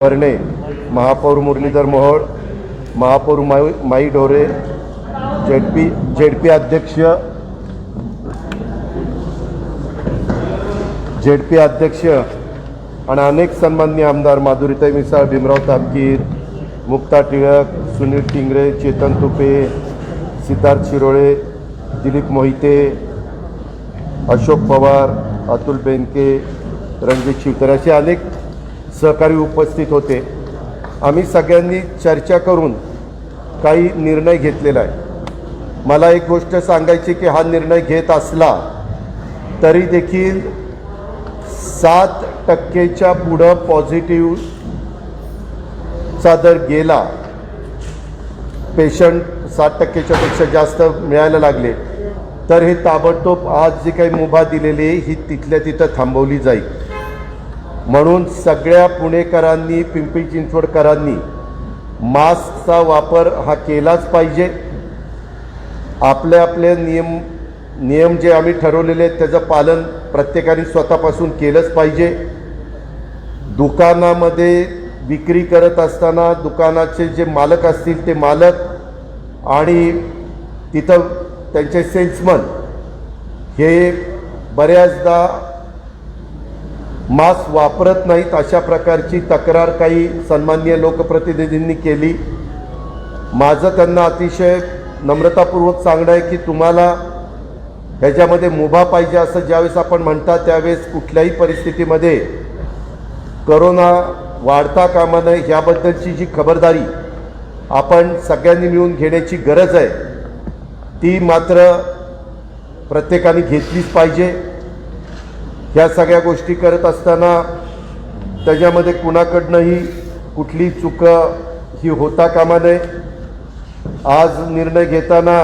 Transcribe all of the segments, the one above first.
वर्णे, महापौर मुरलीधर मोहोळ, महापौर माई ढोरे, जेडपी अध्यक्ष आणि अनेक सन्माननीय आमदार माधुरीताई मिसाळ, भीमराव तापकीर, मुक्ता टिळक, सुनील टिंगरे, चेतन तुपे, सिद्धार्थ शिरोळे, दिलीप मोहिते, अशोक पवार, अतुल बेनके, रणजित शिवतरे असे अनेक सहकारी उपस्थित होते। आम्ही सगळ्यांनी चर्चा करून काही निर्णय घेतलेला आहे। मला एक गोष्ट सांगायची की हा निर्णय घेत असला तरी देखील 7% पुढे पॉझिटिव्ह चा दर गेला, पेशंट 7% पेक्षा जास्त मिळायला लागले तर हे ताबडतोब आज जी काही मुभा दिलेली आहे ही तिथल्या तिथं थांबवली जाईल। म्हणून सगळ्या पुणेकरांनी, पिंपरी चिंचवडकरांनी मास्कचा वापर हा केलाच पाहिजे। आपले नियम जे आम्ही ठरवलेले आहेत त्याचं पालन प्रत्येकाने स्वतःपासून केलंच पाहिजे। दुकानामध्ये विक्री करत असताना दुकानाचे जे मालक असतील ते मालक आणि तिथं त्यांचे सेल्समन हे बऱ्याचदा मास्क वापरत नाहीत, अशा प्रकारची तक्रार काही सन्माननीय लोकप्रतिनिधींनी केली। माझं त्यांना अतिशय नम्रतापूर्वक सांगणं आहे की तुम्हाला ह्याच्यामध्ये मुभा पाहिजे असं ज्यावेळेस आपण म्हणता त्यावेळेस कुठल्याही परिस्थितीमध्ये करोना वाढता कामा नये ह्याबद्दलची जी खबरदारी आपण सगळ्यांनी मिळून घेण्याची गरज आहे ती मात्र प्रत्येकाने घेतलीच पाहिजे। ह्या सगळ्या गोष्टी करत असताना त्याच्यामध्ये कुणाकडनंही कुठली चूक ही होता कामा नये। आज निर्णय घेताना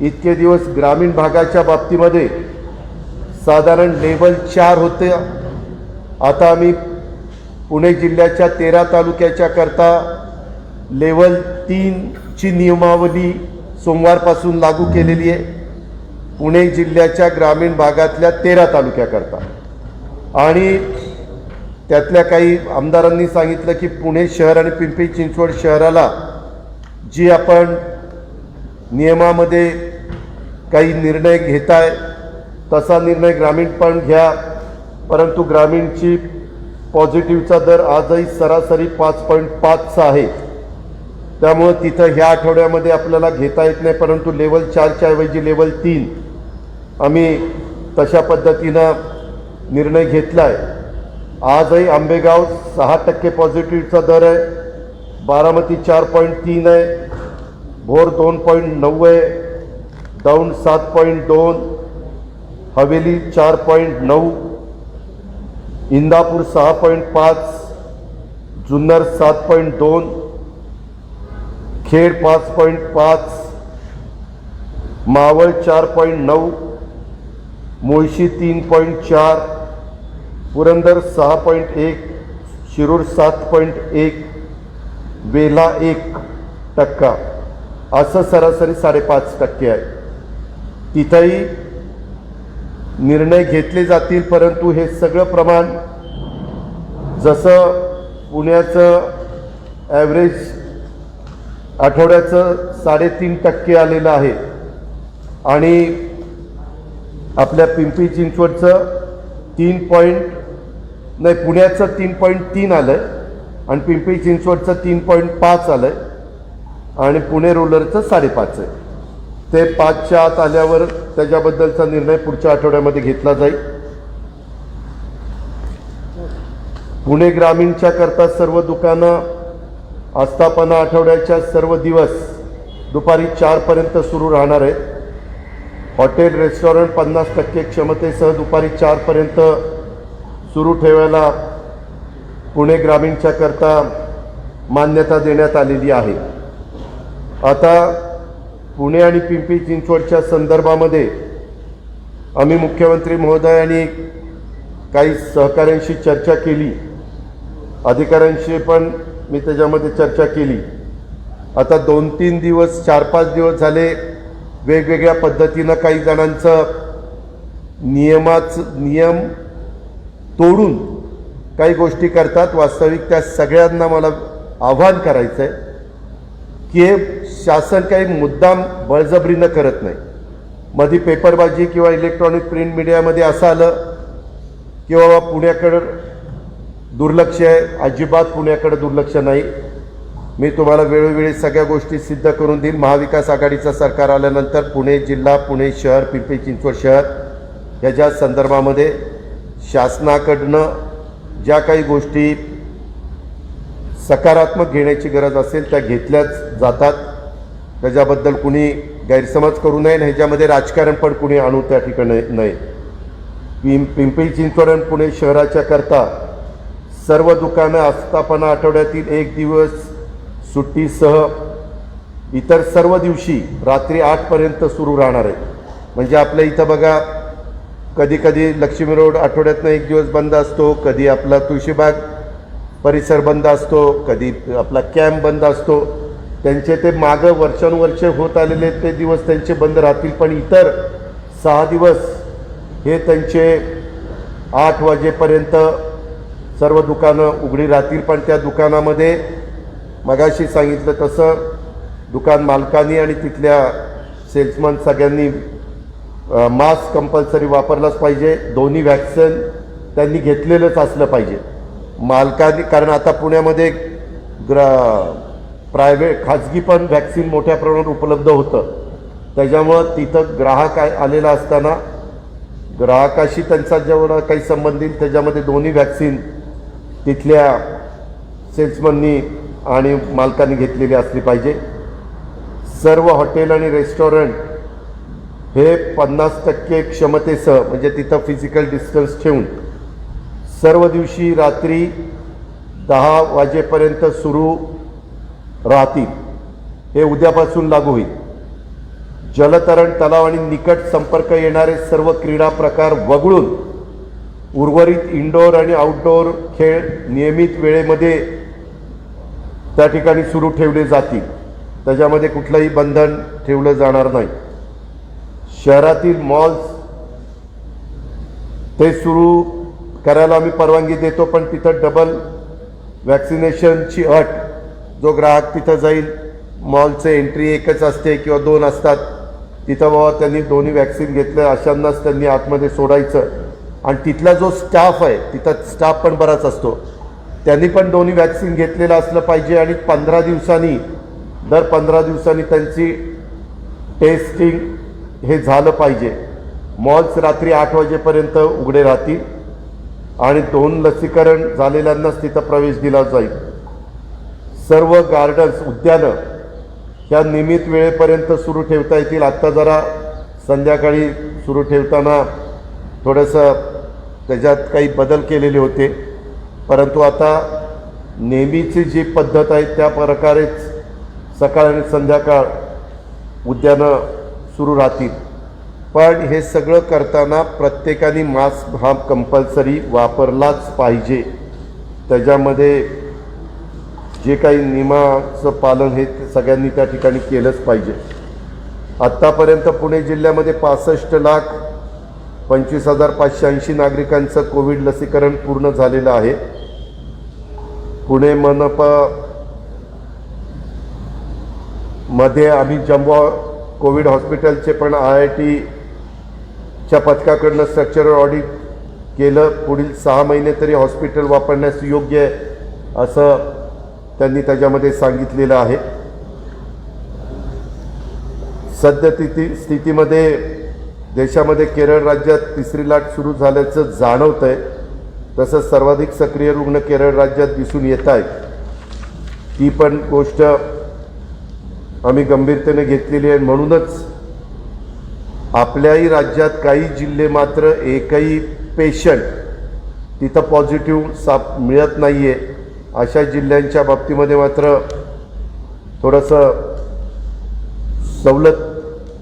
इतके दिवस ग्रामीण भागाच्या बाबतीमध्ये साधारण लेवल 4 होते, आता आम्ही पुणे जिल्ह्याच्या 13 तालुक्याच्या करता लेवल 3 ची नियमावली सोमवारपासून लागू केलेली आहे। पुणे जिल्ह्याच्या ग्रामीण भागातल्या 13 तालुक्याकरता आणि त्यातल्या काही आमदारांनी सांगितलं की पुणे शहर आणि पिंपरी चिंचवड शहराला जी आपण नियमामध्ये काही निर्णय घेताय तसा निर्णय ग्रामीण पण घ्या, परंतु ग्रामीणची पॉझिटिव्हचा दर आजही सरासरी 5.5 आहे। त्यामुळे तिथं ह्या आठवड्यामध्ये आपल्याला घेता येत नाही, परंतु लेवल 4च्या ऐवजी लेवल 3 आम्ही तशा पद्धतीनं निर्णय घेतला आहे। आजही आंबेगाव 6% पॉझिटिव्हचा दर आहे, बारामती 4.3 आहे, भोर 2.9 आहे, दौंड 7.2, हवेली 4.9, इंदापूर 6.5, जुन्नर 7.2, खेड 5.5, मावळ 4.9, मुळशी 3.4, पुरंदर 6.1, शिरूर 7.1, वेला 1% असं सरासरी 5.5% आहे। तिथंही निर्णय घेतले जातील, परंतु हे सगळं प्रमाण जसं पुण्याचं ॲव्हरेज आठवड्याचं 3.5% आलेलं आहे आणि आपल्या पिंपरी चिंचवडचं पुण्याचं 3.3 आलं आहे आणि पिंपरी चिंचवडचं 3.5 आलं आहे आणि पुणे रूरलचं 5.5 आहे। ते 5च्या आत आल्यावर त्याच्याबद्दलचा निर्णय पुढच्या आठवड्यामध्ये घेतला जाईल। पुणे ग्रामीणच्या करता सर्व दुकानं आस्थापना आठवड्याच्या सर्व दिवस दुपारी 4 पर्यंत सुरू राहणार आहेत। हॉटेल रेस्टॉरंट 50% क्षमतेसह दुपारी 4 पर्यंत सुरू ठेवायला पुणे ग्रामीणच्या करता मान्यता देण्यात आलेली आहे। आता पुणे आणि पिंपरी चिंचवडच्या संदर्भामध्ये आम्ही मुख्यमंत्री महोदयांनी काही सहकाऱ्यांशी चर्चा केली, अधिकाऱ्यांशी पण मी त्याच्यामध्ये चर्चा केली। आता 2-3 दिवस 4-5 दिवस झाले वेगवेगळ्या पद्धतीनं काही जणांचं नियम तोडून काही गोष्टी करतात. वास्तविक त्या सगळ्यांना मला आव्हान करायचं आहे की हे शासन काही मुद्दाम बळजबरीनं करत नाही. मधी पेपरबाजी किंवा इलेक्ट्रॉनिक प्रिंट मीडियामध्ये असं आलं की बाबा पुण्याकडं दुर्लक्ष आहे. अजिबात पुण्याकडे दुर्लक्ष नाही. मी तुम्हाला वेळोवेळी सगळ्या गोष्टी सिद्ध करून देईन. महाविकास आघाडीचं सरकार आल्यानंतर पुणे जिल्हा, पुणे शहर, पिंपरी चिंचवड शहर ह्याच्या संदर्भामध्ये शासनाकडनं ज्या काही गोष्टी सकारात्मक घेण्याची गरज असेल त्या घेतल्याच जातात. त्याच्याबद्दल कुणी गैरसमज करू नये. ह्याच्यामध्ये राजकारण पण कुणी आणू त्या ठिकाणी नये. पिंपरी चिंचवड आणि पुणे शहराच्या करता सर्व दुकानं आस्थापना आठवड्यातील एक दिवस सुट्टीसह इतर सर्व दिवशी रात्री 8पर्यंत सुरू राहणार आहे. म्हणजे आपल्या इथं बघा, कधी कधी लक्ष्मी रोड आठवड्यातनं एक दिवस बंद असतो, कधी आपला तुळशीबाग परिसर बंद असतो, कधी आपला कॅम्प बंद असतो. त्यांचे ते मागं वर्षानुवर्षे होत आलेले ते दिवस त्यांचे बंद राहतील. पण इतर 6 दिवस हे त्यांचे 8 वाजेपर्यंत सर्व दुकानं उघडी राहतील. पण त्या दुकानामध्ये मगाशी सांगितलं तसं दुकान मालकांनी आणि तिथल्या सेल्समन सगळ्यांनी मास्क कंपल्सरी वापरलाच पाहिजे. दोन्ही वॅक्सिन त्यांनी घेतलेलंच असलं पाहिजे मालकांनी. कारण आता पुण्यामध्ये प्रायव्हेट खाजगी पण वॅक्सिन मोठ्या प्रमाणात उपलब्ध होतं. त्याच्यामुळं तिथं ग्राहक आलेला असताना ग्राहकाशी त्यांचा जेवढा काही संबंध येईल त्याच्यामध्ये दोन्ही वॅक्सिन तिथल्या सेल्समननी आणि मालकांनी घेतलेली असली पाहिजे. सर्व हॉटेल आणि रेस्टॉरंट हे 50% क्षमतेसह, म्हणजे तिथं फिजिकल डिस्टन्स ठेवून सर्व दिवशी रात्री 10 वाजेपर्यंत सुरू राहतील. हे उद्यापासून लागू होईल. जलतरण तलाव आणि निकट संपर्क येणारे सर्व क्रीडा प्रकार वगळून उर्वरित इनडोअर आणि आउटडोअर खेळ नियमित वेळेमध्ये त्या ठिकाणी सुरू ठेवले जातील. त्याच्यामध्ये कुठलंही बंधन ठेवलं जाणार नाही. शहरातील मॉल्स ते सुरू करायला आम्ही परवानगी देतो, पण तिथं डबल वॅक्सिनेशनची अट. जो ग्राहक तिथं जाईल, मॉलचे एंट्री एकच असते किंवा 2 असतात, तिथं बाबा त्यांनी दोन्ही वॅक्सिन घेतलं अशांनाच त्यांनी आतमध्ये सोडायचं. आणि तिथला जो स्टाफ आहे, तिथं स्टाफ पण बराच असतो, त्यांनी पण दोन्ही वॅक्सिन घेतलेलं असलं पाहिजे. आणि 15 दिवसांनी दर 15 दिवसांनी त्यांची टेस्टिंग हे झालं पाहिजे. मॉल्स रात्री 8 वाजेपर्यंत उघडे राहतील आणि 2 लसीकरण झालेल्यांनाच तिथं प्रवेश दिला जाईल. सर्व गार्डन्स, उद्यानं ह्या नियमित वेळेपर्यंत सुरू ठेवता येतील. आत्ता जरा संध्याकाळी सुरू ठेवताना थोडंसं त्याच्यात काही बदल केलेले होते, परंतु आता नेहमीची जी पद्धत आहे त्या प्रकारेच सकाळ आणि संध्याकाळ उद्यानं सुरू राहतील. पण हे सगळं करताना प्रत्येकाने मास्क हा कंपल्सरी वापरलाच पाहिजे. त्याच्यामध्ये जे काही नियमाचं पालन हे सगळ्यांनी त्या ठिकाणी केलंच पाहिजे. आत्तापर्यंत पुणे जिल्ह्यामध्ये 65,25,580 नागरिकांचं कोविड लसीकरण पूर्ण झालेलं आहे. पुणे मनपा मध्ये आम्ही जम्बो कोविड हॉस्पिटलचे पण IITच्या पथकाकडनं स्ट्रक्चरल ऑडिट केलं. पुढील 6 महिने तरी हॉस्पिटल वापरण्यास योग्य आहे असं त्यांनी त्याच्यामध्ये सांगितलेलं आहे. सद्य स्थितीमध्ये देशामध्ये केरळ राज्यात 3री लाट सुरू झाल्याचं जाणवतं आहे. तसंच सर्वाधिक सक्रिय रुग्ण केरळ राज्यात दिसून येत आहेत. ती पण गोष्ट आम्ही गंभीरतेने घेतलेली आहे. म्हणूनच आपल्याही राज्यात काही जिल्हे मात्र एकही पेशंट तिथं पॉझिटिव्ह मिळत नाही आहे. अशा जिल्ह्यांच्या बाबतीमध्ये मात्र थोडंसं सवलत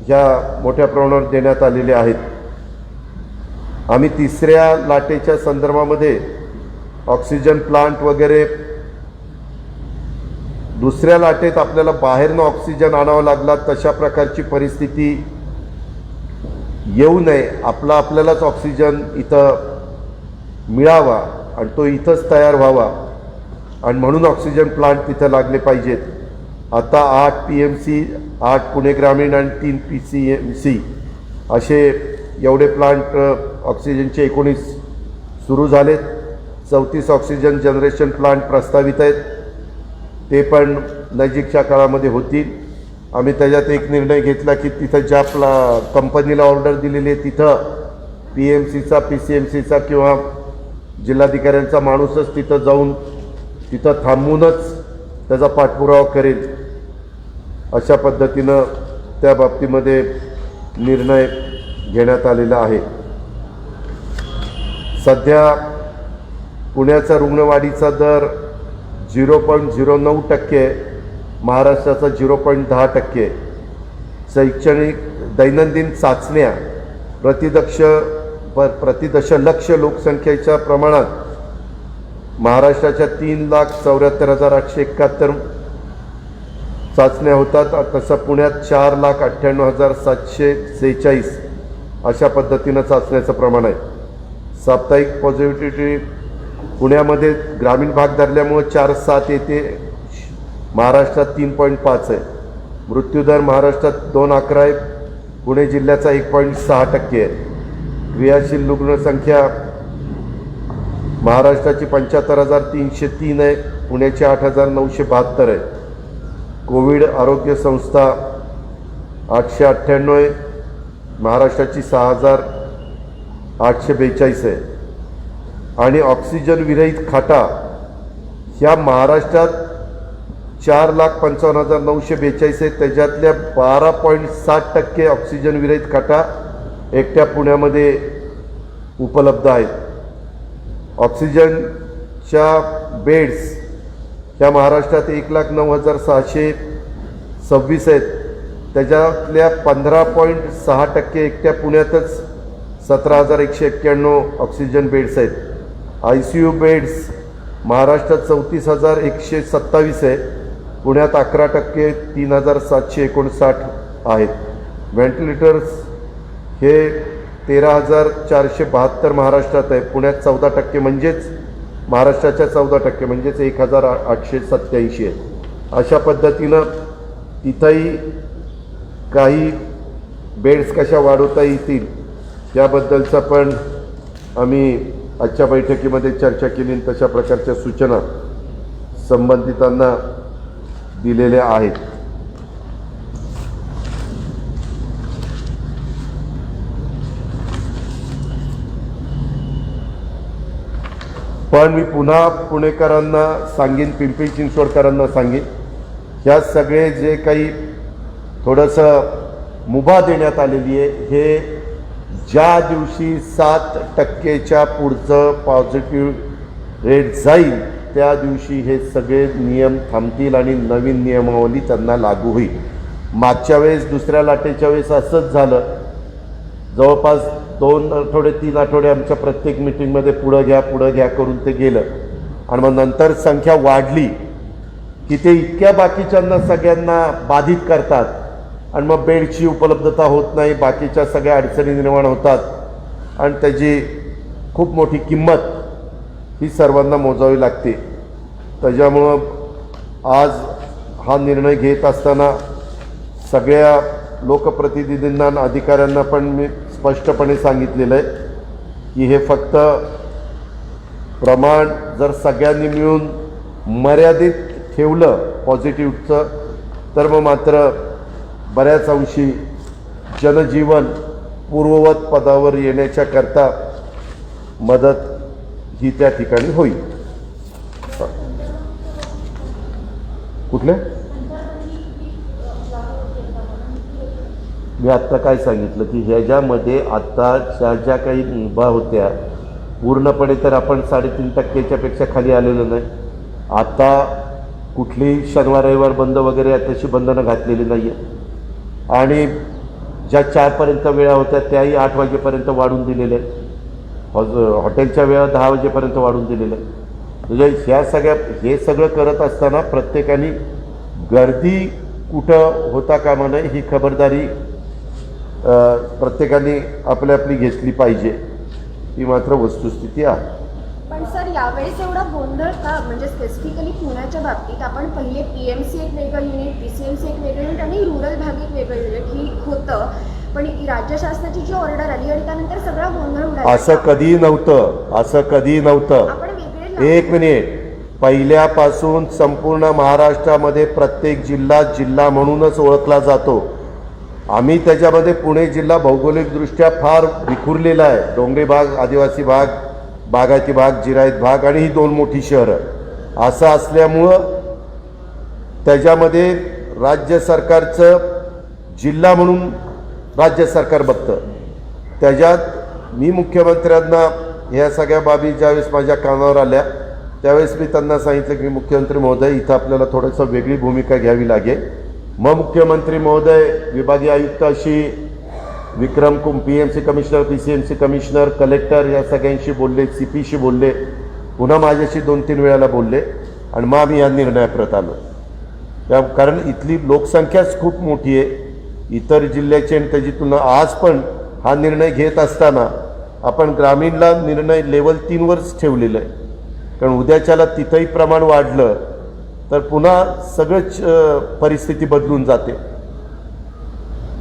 ह्या मोठ्या प्रमाणावर देण्यात आलेले आहेत. आम्ही 3ऱ्या लाटेच्या संदर्भामध्ये ऑक्सिजन प्लांट वगैरे, 2ऱ्या लाटेत आपल्याला बाहेरनं ऑक्सिजन आणावा लागला तशा प्रकारची परिस्थिती येऊ नये. आपल्यालाच ऑक्सिजन इथं मिळावा आणि तो इथंच तयार व्हावा आणि म्हणून ऑक्सिजन प्लांट तिथं लागले पाहिजेत. आता 8 PMC, 8 पुणे ग्रामीण आणि 3 PCMC असे एवढे प्लांट ऑक्सिजनचे 19 सुरू झालेत. 34 ऑक्सिजन जनरेशन प्लांट प्रस्तावित आहेत, ते पण नजीकच्या काळामध्ये होतील. आम्ही त्याच्यात एक निर्णय घेतला की तिथं ज्या कंपनीला ऑर्डर दिलेली आहे तिथं PMCचा, PCMCचा किंवा जिल्हाधिकाऱ्यांचा माणूसच तिथं जाऊन तिथं थांबूनच त्याचा पाठपुरावा करेल. अशा पद्धतीनं त्या बाबतीमध्ये निर्णय घेण्यात आलेला आहे. सध्या पुण्याचा रुग्णवाढीचा दर 0.09%, महाराष्ट्राचा 0.10%. शैक्षणिक दैनंदिन चाचण्या प्रतिदशलक्ष लोकसंख्येच्या प्रमाणात महाराष्ट्राच्या 3,74,871 चाचण्या होतात. तसं पुण्यात 4,98,746 अशा पद्धतीनं चाचण्याचं प्रमाण आहे. साप्ताहिक पॉझिटिव्हिटी पुण्यामध्ये ग्रामीण भाग धरल्यामुळे 4.7 येते, महाराष्ट्रात 3.5 आहे. मृत्यूदर महाराष्ट्रात 2.11 आहे, पुणे जिल्ह्याचा 1.6% आहे. क्रियाशील रुग्णसंख्या महाराष्ट्राची 75,303 आहे, पुण्याची 8,972 आहे. कोविड आरोग्य संस्था 898 आहे, महाराष्ट्राची 6,842 आहे. आणि ऑक्सिजन विरहित खाटा ह्या महाराष्ट्रात 4,55,942 आहेत. त्याच्यातल्या 12.7% ऑक्सिजन विरहित खाटा एकट्या पुण्यामध्ये उपलब्ध आहेत. ऑक्सिजनच्या बेड्स ह्या महाराष्ट्रात 1,09,626 आहेत. त्याच्यातल्या 15.6% एकट्या पुण्यातच 17,191 ऑक्सिजन बेड्स आहेत. ICU बेड्स महाराष्ट्रात 34,127 आहे, पुण्यात 11%, 3,759 आहेत. व्हेंटिलेटर्स हे 13,472 महाराष्ट्रात आहे, पुण्यात 14%, म्हणजेच महाराष्ट्राच्या 14%, म्हणजेच 1,887 आहे. अशा पद्धतीनं तिथंही काही बेड्स कशा वाढवता येतील त्याबद्दलचा पण आम्ही आजच्या बैठकीमध्ये चर्चा केली आणि तशा प्रकारच्या सूचना संबंधितांना दिलेल्या आहेत. पण मी पुन्हा पुणेकरांना सांगेन, पिंपरी चिंचवडकरांना सांगेन, ह्या सगळे जे काही थोडंसं मुभा देण्यात आलेली आहे, हे ज्या दिवशी 7%च्या पुढचं पॉझिटिव्ह रेट जाईल त्या दिवशी हे सगळे नियम थांबतील आणि नवीन नियमावली त्यांना लागू होईल. मागच्या वेळेस दुसऱ्या लाटेच्या वेळेस असंच झालं. जवळपास 2 आठवडे 3 आठवडे आमच्या प्रत्येक मिटिंगमध्ये पुढं घ्या करून ते गेलं आणि मग नंतर संख्या वाढली की ते इतक्या बाकीच्यांना सगळ्यांना बाधित करतात आणि मग बेडची उपलब्धता होत नाही, बाकीच्या सगळ्या अडचणी निर्माण होतात आणि त्याची खूप मोठी किंमत ही सर्वांना मोजावी लागते. त्याच्यामुळं आज हा निर्णय घेत असताना सगळ्या लोकप्रतिनिधींना आणि अधिकाऱ्यांना पण मी स्पष्टपणे सांगितलेलं आहे की हे फक्त प्रमाण जर सगळ्यांनी मिळून मर्यादित ठेवलं पॉझिटिव्हचं तर मग मात्र बऱ्याच अंशी जनजीवन पूर्ववत पदावर येण्याच्या करता मदत ही त्या ठिकाणी होईल. कुठले मी आत्ता काय सांगितलं की ह्याच्यामध्ये आत्ताच्या ज्या काही मुभा होत्या पूर्णपणे तर आपण 3.5%च्या पेक्षा खाली आलेलो नाही. आता कुठलीही शनिवार रविवार बंद वगैरे तशी बंधनं घातलेली नाही आहे आणि ज्या 4पर्यंत वेळा होत्या त्याही 8 वाजेपर्यंत वाढून दिलेल्या आहेत. हॉटेलच्या वेळा 10 वाजेपर्यंत वाढून दिलेल्या आहेत. म्हणजे हे सगळं करत असताना प्रत्येकाने गर्दी कुठं होता कामा नये ही खबरदारी प्रत्येकाने आपली घेतली पाहिजे. ही मात्र वस्तुस्थिती आहे. पण सर यावेळेस एवढा गोंधळ का? म्हणजे स्पेसिफिकली पुण्याच्या बाबतीत आपण पहिले PMC एक वेगळं युनिट, PCMC एक वेगळं युनिट आणि रुरल भाग एक वेगळं युनिट ही होतं, पण राज्य शासनाची जी ऑर्डर आली आणि त्यानंतर सगळा गोंधळ उडाला. असं कधी नव्हतं. आपण वेगळे एक मिनिट, पहिल्यापासून संपूर्ण महाराष्ट्रामध्ये प्रत्येक जिल्हा म्हणूनच ओळखला जातो. आम्ही त्याच्यामध्ये पुणे जिल्हा भौगोलिकदृष्ट्या फार विखुरलेला आहे. डोंगरी भाग, आदिवासी भाग, बागायती भाग, जिरायत भाग आणि ही 2 मोठी शहरं. असं असल्यामुळं त्याच्यामध्ये राज्य सरकारचं जिल्हा म्हणून राज्य सरकार बघतं. त्याच्यात मी मुख्यमंत्र्यांना ह्या सगळ्या बाबी ज्यावेळेस माझ्या कानावर आल्या त्यावेळेस मी त्यांना सांगितलं की मुख्यमंत्री महोदय, इथं आपल्याला थोडंसं वेगळी भूमिका घ्यावी लागेल. मग मुख्यमंत्री महोदय विभागीय आयुक्त अशी विक्रम PMC commissioner, PCMC commissioner, collector या सगळ्यांशी बोलले, CPशी बोलले, पुन्हा माझ्याशी 2-3 वेळाला बोलले आणि मग आम्ही या निर्णयाप्रत आलो. कारण इथली लोकसंख्याच खूप मोठी आहे. इतर जिल्ह्याची आणि त्याची तुलना आज पण हा निर्णय घेत असताना आपण ग्रामीणला निर्णय लेवल 3वरच ठेवलेलं आहे. कारण उद्याच्याला तिथंही प्रमाण वाढलं तर पुन्हा सगळंच परिस्थिती बदलून जाते.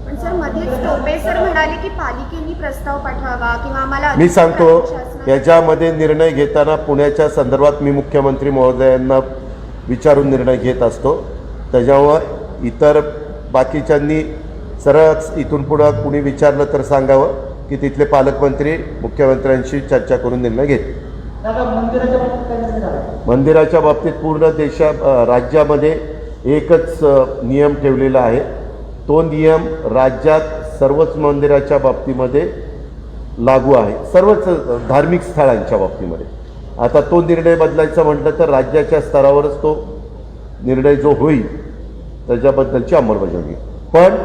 पण सर मध्येच टोपे सर म्हणाले की पालिकेने प्रस्ताव पाठवावा किंवा आम्हाला मी सांगतो याच्यामध्ये निर्णय घेताना पुण्याच्या संदर्भात मी मुख्यमंत्री महोदयांना विचारून निर्णय घेत असतो. त्याच्यावर इतर बाकीच्यांनी सरळच इथून पुढं कुणी विचारलं तर सांगावं की तिथले पालकमंत्री मुख्यमंत्र्यांशी चर्चा करून निर्णय घेतील. मंदिराच्या बाबतीत पूर्ण राज्यामध्ये एकच नियम ठेवलेला आहे. तो नियम राज्यात सर्वच मंदिराच्या बाबतीमध्ये लागू आहे, सर्वच धार्मिक स्थळांच्या बाबतीमध्ये. आता तो निर्णय बदलायचा म्हटलं तर राज्याच्या स्तरावरच तो निर्णय जो होईल त्याच्याबद्दलची अंमलबजावणी. पण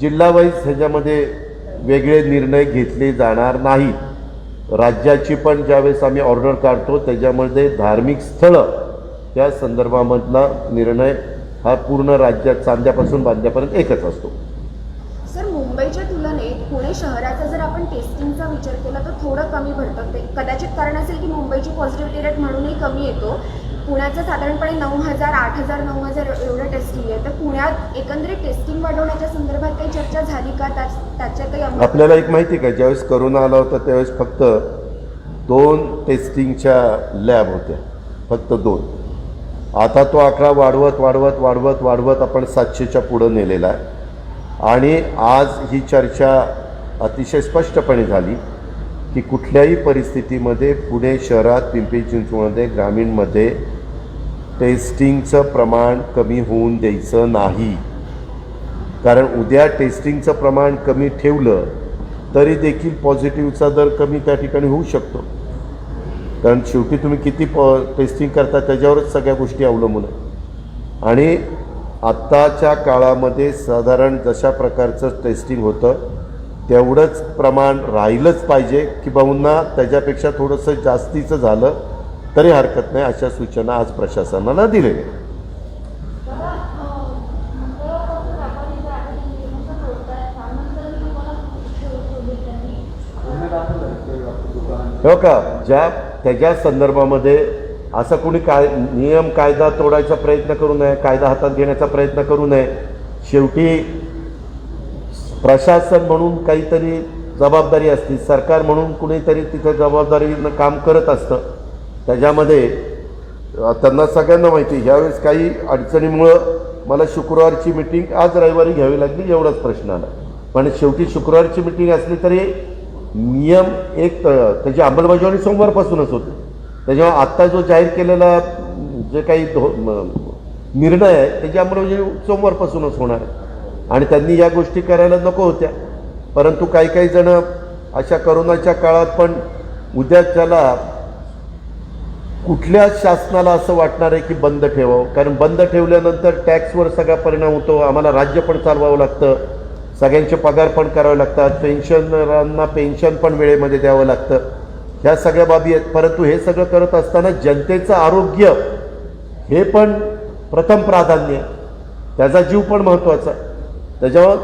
जिल्हावाईज ह्याच्यामध्ये वेगळे निर्णय घेतले जाणार नाहीत. राज्याची पण ज्यावेळेस आम्ही ऑर्डर काढतो त्याच्यामध्ये धार्मिक स्थळं त्या संदर्भामधला निर्णय हा पूर्ण राज्यात चांद्यापासून बांध्यापर्यंत एकच असतो. सर मुंबईच्या तुलनेत पुणे शहराचा जर आपण टेस्टिंगचा विचार केला तर थोडं कमी भरतं. ते कदाचित कारण असेल की मुंबईची पॉझिटिव्हिटी रेट म्हणूनही कमी येतो. पुण्याचं साधारणपणे 9,000, 8,000, 9,000 एवढं टेस्टिंग आहे. तर पुण्यात एकंदरीत टेस्टिंग वाढवण्याच्या संदर्भात काही चर्चा झाली का? त्याच्या काही आपल्याला एक माहिती का, ज्यावेळेस करोना आला होता त्यावेळेस फक्त 2 टेस्टिंगच्या लॅब होत्या, फक्त 2. आता तो आकडा वाढवत आपण 700च्या पुढं नेलेला आहे. आणि आज ही चर्चा अतिशय स्पष्टपणे झाली की कुठल्याही परिस्थितीमध्ये पुणे शहरात, पिंपरी चिंचवडमध्ये, ग्रामीणमध्ये टेस्टिंगचं प्रमाण कमी होऊन द्यायचं नाही. कारण उद्या टेस्टिंगचं प्रमाण कमी ठेवलं तरी देखील पॉझिटिव्हचा दर कमी त्या ठिकाणी होऊ शकतो. कारण शेवटी तुम्ही किती टेस्टिंग करता त्याच्यावरच सगळ्या गोष्टी अवलंबून आहेत. आणि आत्ताच्या काळामध्ये साधारण जशा प्रकारचं टेस्टिंग होतं तेवढंच प्रमाण राहिलंच पाहिजे, की बहुना त्याच्यापेक्षा थोडंसं जास्तीचं झालं तरी हरकत नाही, अशा सूचना आज प्रशासनाला दिलेल्या आहेत. हो का, त्याच्या संदर्भामध्ये असं कोणी नियम कायदा तोडायचा प्रयत्न करू नये, कायदा हातात घेण्याचा प्रयत्न करू नये. शेवटी प्रशासन म्हणून काहीतरी जबाबदारी असते, सरकार म्हणून कुणीतरी तिथं जबाबदारीनं काम करत असतं. त्याच्यामध्ये त्यांना सगळ्यांना माहिती ह्यावेळेस काही अडचणीमुळं मला शुक्रवारची मिटिंग आज रविवारी घ्यावी लागली, एवढाच प्रश्न आला. पण शेवटी शुक्रवारची मिटिंग असली तरी नियम एक त्याची अंमलबजावणी सोमवारपासूनच होते. त्याच्यामुळे आत्ता जो जाहीर केलेला जे काही निर्णय आहे त्याची अंमलबजावणी सोमवारपासूनच होणार आहे. आणि त्यांनी या गोष्टी करायला नको होत्या, परंतु काही जण अशा करोनाच्या काळात पण उद्याच्याला कुठल्या शासनाला असं वाटणार आहे की बंद ठेवावं. कारण बंद ठेवल्यानंतर टॅक्सवर सगळा परिणाम होतो, आम्हाला राज्य पण चालवावं लागतं, सगळ्यांचे पगार पण करावे लागतात, पेन्शनरांना पेन्शन पण वेळेमध्ये द्यावं लागतं. ह्या सगळ्या बाबी आहेत. परंतु हे सगळं करत असताना जनतेचं आरोग्य हे पण प्रथम प्राधान्य आहे, त्याचा जीव पण महत्त्वाचा आहे. त्याच्यावर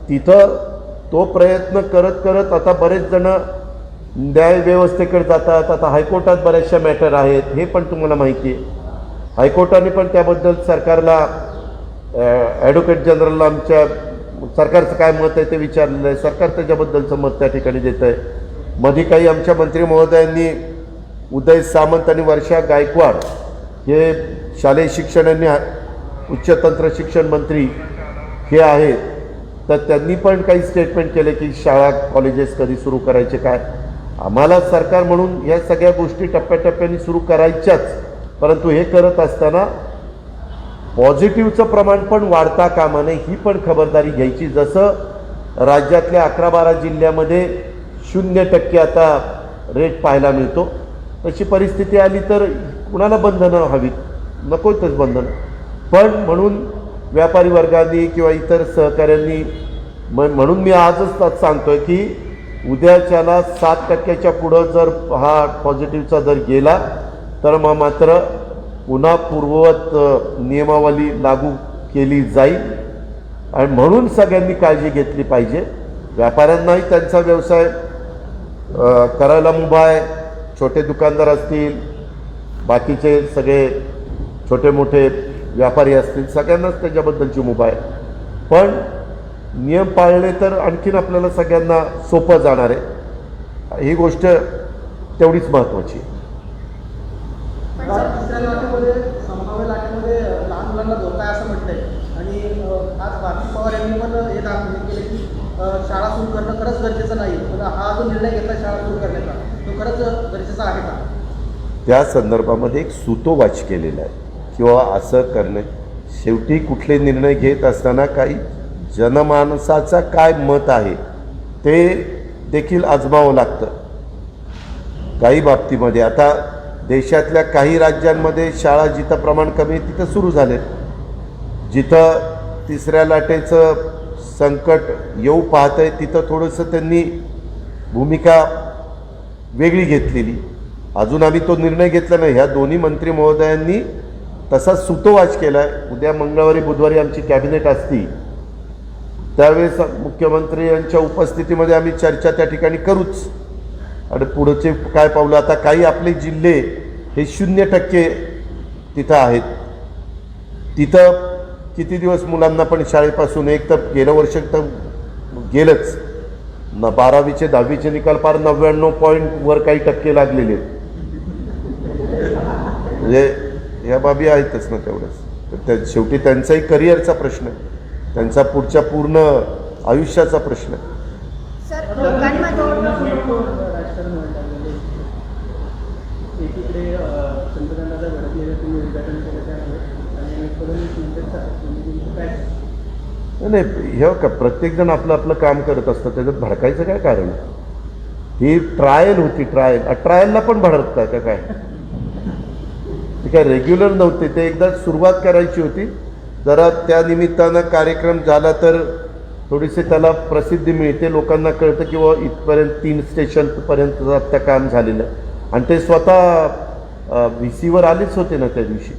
तिथं तो प्रयत्न करत आता बरेच जण न्याय व्यवस्थेकडे जातात. आता हायकोर्टात बऱ्याचशा मॅटर आहेत, हे पण तुम्हाला माहिती आहे. हायकोर्टाने पण त्याबद्दल सरकारला ॲडव्होकेट जनरलला आमच्या सरकारचं काय मत आहे ते विचारलेलं आहे. सरकार त्याच्याबद्दलचं मत त्या ठिकाणी देतं आहे. मध्ये काही आमच्या मंत्री महोदयांनी उदय सामंत आणि वर्षा गायकवाड हे शालेय शिक्षण आणि उच्च तंत्र शिक्षण मंत्री हे आहेत, तर त्यांनी पण काही स्टेटमेंट केले की शाळा कॉलेजेस कधी सुरू करायचे काय. आम्हाला सरकार म्हणून या सगळ्या गोष्टी टप्प्याटप्प्याने सुरू करायच्याच, परंतु हे करत असताना पॉझिटिव्हचं प्रमाण पण वाढता कामा नये, ही पण खबरदारी घ्यायची. जसं राज्यातल्या 11-12 जिल्ह्यामध्ये 0% आता रेट पाहायला मिळतो, तशी परिस्थिती आली तर कुणाला बंधनं हवीत, नकोतच बंधनं. पण म्हणून व्यापारी वर्गाने किंवा इतर सहकाऱ्यांनी म्हणून मी आजच सांगतोय की उद्याच्याला 7%च्या पुढं जर हा पॉझिटिव्हचा दर गेला तर मग मात्र पुन्हा पूर्ववत नियमावली लागू केली जाईल. आणि म्हणून सगळ्यांनी काळजी घेतली पाहिजे. व्यापाऱ्यांनाही त्यांचा व्यवसाय करायला मुभा आहे. छोटे दुकानदार असतील, बाकीचे सगळे छोटे मोठे व्यापारी असतील, सगळ्यांनाच त्याच्याबद्दलची मुभा आहे. पण नियम पाळले तर आणखीन आपल्याला सगळ्यांना सोपं जाणार आहे. ही गोष्ट तेवढीच महत्त्वाची आहे. दुसऱ्या लाटेमध्ये संभाव्य लाटेमध्ये लहान मुलांना धोका आहे असं म्हटलंय. आणि आज भारती पवार यांनी पण हे दाखवले केले की शाळा सुरू करणं खरंच गरजेचं नाही. पण हा जो निर्णय घेतला शाळा सुरू करण्याचा, तो खरंच गरजेचा आहे का? त्या संदर्भामध्ये एक सूतोवाच केलेला आहे किंवा असं करणे. शेवटी कुठले निर्णय घेत असताना काही जनमानसाचा काय मत आहे ते देखील आजमावं लागतं. काही बाबतीमध्ये आता देशातल्या काही राज्यांमध्ये शाळा जिथं प्रमाण कमी आहे तिथं सुरू झाले. जिथं तिसऱ्या लाटेचं संकट येऊ पाहत आहे तिथं थोडंसं त्यांनी भूमिका वेगळी घेतलेली. अजून आम्ही तो निर्णय घेतला नाही. ह्या दोन्ही मंत्री महोदयांनी तसा सूतोवाच केला आहे. उद्या मंगळवारी बुधवारी आमची कॅबिनेट असती, त्यावेळेस मुख्यमंत्री यांच्या उपस्थितीमध्ये आम्ही चर्चा त्या ठिकाणी करूच. आणि पुढचे काय पावलं. आता काही आपले जिल्हे हे 0% तिथं आहेत. तिथं किती दिवस मुलांना पण शाळेपासून, एक तर गेलं वर्ष तर गेलंच ना, 12वीचे 10वीचे निकाल पार 99 काही टक्के लागलेले आहेत. म्हणजे ह्या बाबी आहेतच ना तेवढंच. तर त्या शेवटी त्यांचाही करिअरचा प्रश्न आहे, त्यांचा पुढच्या पूर्ण आयुष्याचा प्रश्न आहे. सर, लोकांमध्ये राजकारण एकीकडे संतदानाचा भडकलेलं तुम्ही उद्घाटन केलं त्यामुळे आणि फडणवीस म्हणतात नाही, हे का प्रत्येकजण आपलं आपलं काम करत असतं, त्याच्यात भडकायचं काय कारण. ही ट्रायल होती. ट्रायलला पण भडकता का काय. ते काय रेग्युलर नव्हते, ते एकदा सुरुवात करायची होती. जरा त्या निमित्तानं कार्यक्रम झाला तर थोडीशी त्याला प्रसिद्धी मिळते, लोकांना कळतं की व इथपर्यंत 3 स्टेशनपर्यंत आत्ता काम झालेलं आहे. आणि ते स्वतः VCवर आलेच होते ना त्या दिवशी.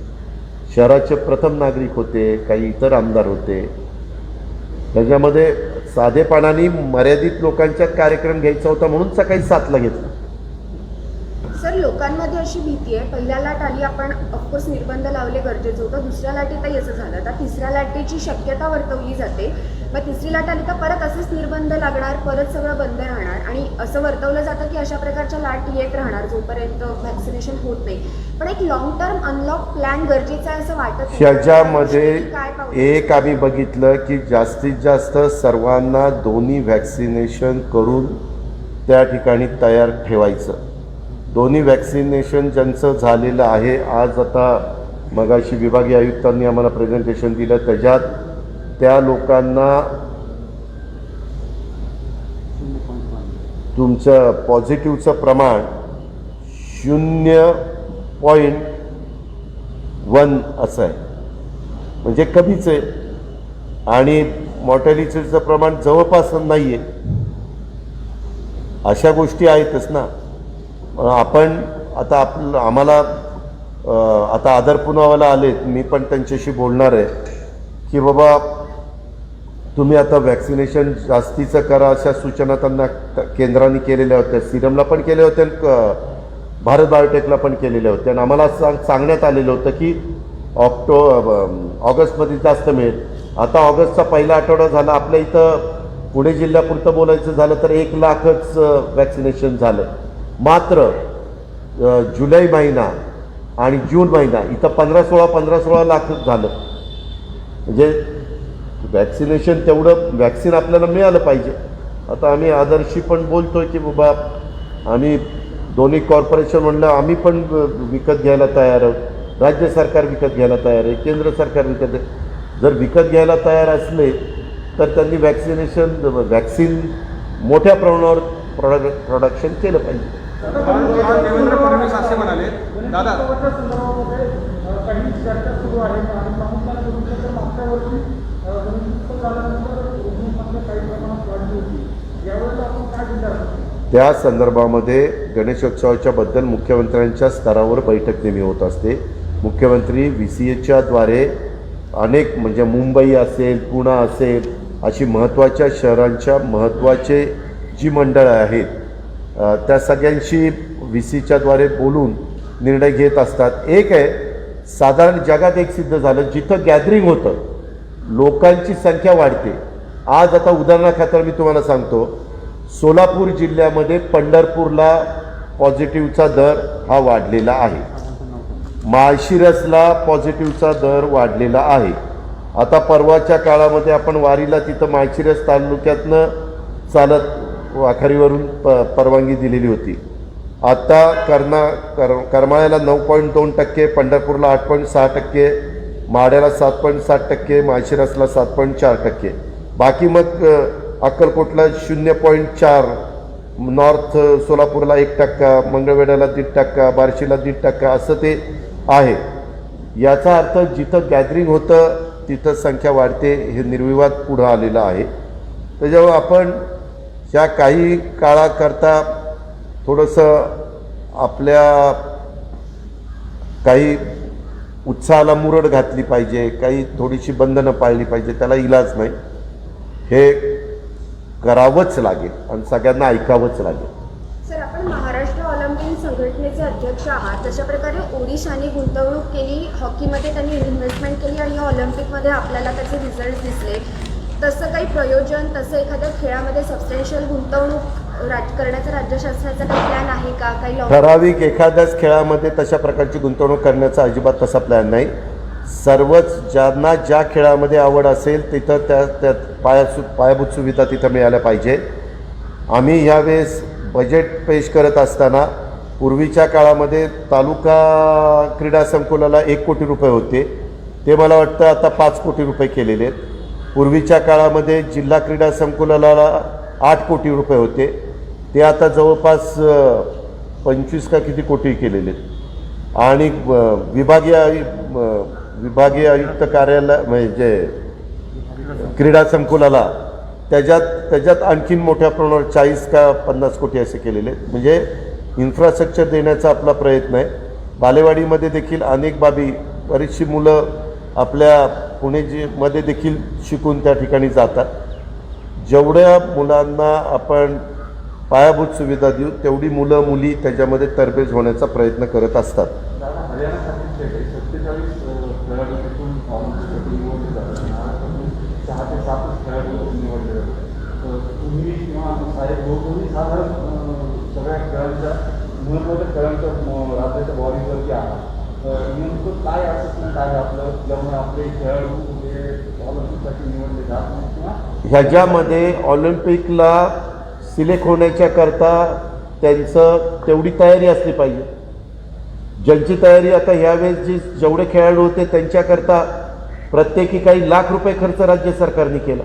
शहराचे प्रथम नागरिक होते, काही इतर आमदार होते. त्याच्यामध्ये साधेपणाने मर्यादित लोकांच्यात कार्यक्रम घ्यायचा होता म्हणून सकाळी 7ला घेतला. सर, लोकांमध्ये अशी भीती आहे, पहिल्या लाट आली, आपण ऑफकोर्स निर्बंध लावले, गरजेचं होतं. दुसऱ्या लाटेतही असं झालं. आता तिसऱ्या लाटेची शक्यता वर्तवली जाते. मग तिसरी लाट आली तर परत असेच निर्बंध लागणार, परत सगळं बंद राहणार. आणि असं वर्तवलं जातं की अशा प्रकारच्या लाट येत राहणार जोपर्यंत व्हॅक्सिनेशन होत नाही. पण एक लॉंग टर्म अनलॉक प्लॅन गरजेचा आहे असं वाटत नाही. ह्याच्यामध्ये काय पाहू एक आम्ही बघितलं की जास्तीत जास्त सर्वांना दोन्ही व्हॅक्सिनेशन करून त्या ठिकाणी तयार ठेवायचं. दोन्ही व्हॅक्सिनेशन ज्यांचं झालेलं आहे, आज आता मगाशी विभागीय आयुक्तांनी आम्हाला प्रेझेंटेशन दिलं, त्याच्यात त्या लोकांना तुमचं पॉझिटिव्हचं प्रमाण 0.1 असं आहे, म्हणजे कमीच आहे. आणि मॉर्टॅलिटीचं प्रमाण जवळपास नाही आहे. अशा गोष्टी आहेतच ना. आपण आता आम्हाला आता आदर पुनावाला आलेत, मी पण त्यांच्याशी बोलणार आहे की बाबा तुम्ही आता वॅक्सिनेशन जास्तीचं करा अशा सूचना त्यांना केंद्राने केलेल्या होत्या. सिरमला पण केल्या होत्या आणि भारत बायोटेकला पण केलेल्या होत्या. आणि आम्हाला सांगण्यात आलेलं होतं की ऑगस्टमध्ये जास्त मिळेल. आता ऑगस्टचा पहिला आठवडा झाला. आपल्या इथं पुणे जिल्ह्यापुरतं बोलायचं झालं तर 1,00,000च वॅक्सिनेशन झालं. मात्र जुलै महिना आणि जून महिना इथं 15-16 लाखच झालं. म्हणजे वॅक्सिनेशन तेवढं वॅक्सिन आपल्याला मिळालं पाहिजे. आता आम्ही आदर्शी पण बोलतो आहे की बाबा आम्ही दोन्ही कॉर्पोरेशन म्हणलं आम्ही पण विकत घ्यायला तयार आहोत. राज्य सरकार विकत घ्यायला तयार आहे, केंद्र सरकार विकत आहे. जर विकत घ्यायला तयार असले तर त्यांनी वॅक्सिन मोठ्या प्रमाणावर प्रोडक्शन केलं पाहिजे. देवेंद्र फडणवीस असे म्हणाले, दादा संदर्भामध्ये काही चर्चा सुरू आहे आणि प्रामुख्याने बघितलं तर मागच्या वर्षी गणेशोत्सव झाल्यानंतर रुग्णसंख्या काही प्रमाणात वाढली होती. यावेळेला आपण काय विचार करतो? त्या संदर्भामध्ये गणेशोत्सवाच्या बद्दल मुख्यमंत्र्यांच्या स्तरावर बैठक नेहमी होत असते. मुख्यमंत्री VCAच्या द्वारे अनेक म्हणजे मुंबई असेल, पुणे असेल अशी महत्त्वाच्या शहरांच्या महत्त्वाचे जी मंडळं आहेत त्या सगळ्यांशी VCच्या द्वारे बोलून निर्णय घेत असतात. एक आहे साधारण जगात एक सिद्ध झालं जिथं गॅदरिंग होतं लोकांची संख्या वाढते. आज आता उदाहरणाखातर मी तुम्हाला सांगतो, सोलापूर जिल्ह्यामध्ये पंढरपूरला पॉझिटिव्हचा दर हा वाढलेला आहे. माळशिरसला पॉझिटिव्हचा दर वाढलेला आहे. आता परवाच्या काळामध्ये आपण वारीला तिथं माळशिरस तालुक्यातनं चालत वाखारीवरून परवानगी दिलेली होती. आता करमाळ्याला 9.2%, पंढरपूरला 8.6%, माढ्याला 7.7%, माळशिरसला 7.4%. बाकी मग अक्कलकोटला 0.4%, नॉर्थ सोलापूरला 1%, मंगळवेढ्याला 1.5%, बार्शीला 1.5% असं ते आहे. याचा अर्थ जिथं गॅदरिंग होतं तिथं संख्या वाढते हे निर्विवाद पुढं आलेलं आहे. त्याच्यामुळे आपण ह्या काही काळाकरता थोडंसं आपल्या काही उत्साहाला मुरड घातली पाहिजे, काही थोडीशी बंधनं पाळली पाहिजे. त्याला इलाज नाही, हे करावंच लागेल आणि सगळ्यांना ऐकावंच लागेल. सर, आपण महाराष्ट्र ऑलिम्पिक संघटनेचे अध्यक्ष आहात. तशा प्रकारे ओडिशाने गुंतवणूक केली, हॉकीमध्ये त्यांनी इन्व्हेस्टमेंट केली आणि ऑलिम्पिकमध्ये आपल्याला त्याचे रिझल्ट दिसले. तसं काही प्रयोजन, तसं एखाद्या खेळामध्ये सबस्टॅन्शियल गुंतवणूक करण्याचा राज्य शासनाचा काही प्लॅन आहे का? काही ठराविक एखाद्याच खेळामध्ये तशा प्रकारची गुंतवणूक करण्याचा अजिबात तसा प्लॅन नाही. सर्वच ज्यांना ज्या खेळामध्ये आवड असेल तिथं त्यात पायाभूत सुविधा तिथं मिळाल्या पाहिजे. आम्ही यावेळेस बजेट पेश करत असताना पूर्वीच्या काळामध्ये तालुका क्रीडा संकुलाला 1 कोटी रुपये होते, ते मला वाटतं आता 5 कोटी रुपये केलेले आहेत. पूर्वीच्या काळामध्ये जिल्हा क्रीडा संकुलाला 8 कोटी रुपये होते, ते आता जवळपास 25 का किती कोटी केलेले आहेत. आणि विभागीय आयुक्त कार्यालय म्हणजे क्रीडा संकुलाला त्याच्यात आणखीन मोठ्या प्रमाणावर 40 का 50 कोटी असे केलेले आहेत. म्हणजे इन्फ्रास्ट्रक्चर देण्याचा आपला प्रयत्न आहे. बालेवाडीमध्ये देखील अनेक बाबी, बरीचशी मुलं आपल्या पुणे मध्ये देखील शिकून त्या ठिकाणी जातात. जेवढ्या मुलांना आपण पायाभूत सुविधा देऊ तेवढी मुलं मुली त्याच्यामध्ये तरबेज होण्याचा प्रयत्न करत असतात. हरियाणासाठी 47 खेळाडूंपासून ऑलिम्पिकसाठी निवडले जातात. 6 ते 7 खेळाडू निवडले जातात. तुम्ही किंवा साहेब दोघंही साधारण सगळ्या खेळांच्या महत्त्वाच्या खेळांच्या राज्याच्या बॉडीवरती आहात. नेमकं काय असेसमेंट आहे आपलं, ज्यामुळे आपले खेळाडू हे ऑलिम्पिकसाठी निवडले जात नाही किंवा ह्याच्यामध्ये ऑलिम्पिकला सिलेक्ट होण्याच्या करता त्यांचं तेवढी तयारी असली पाहिजे. ज्यांची तयारी आता ह्यावेळेस जेवढे खेळाडू होते त्यांच्याकरता प्रत्येकी काही लाख रुपये खर्च राज्य सरकारने केला.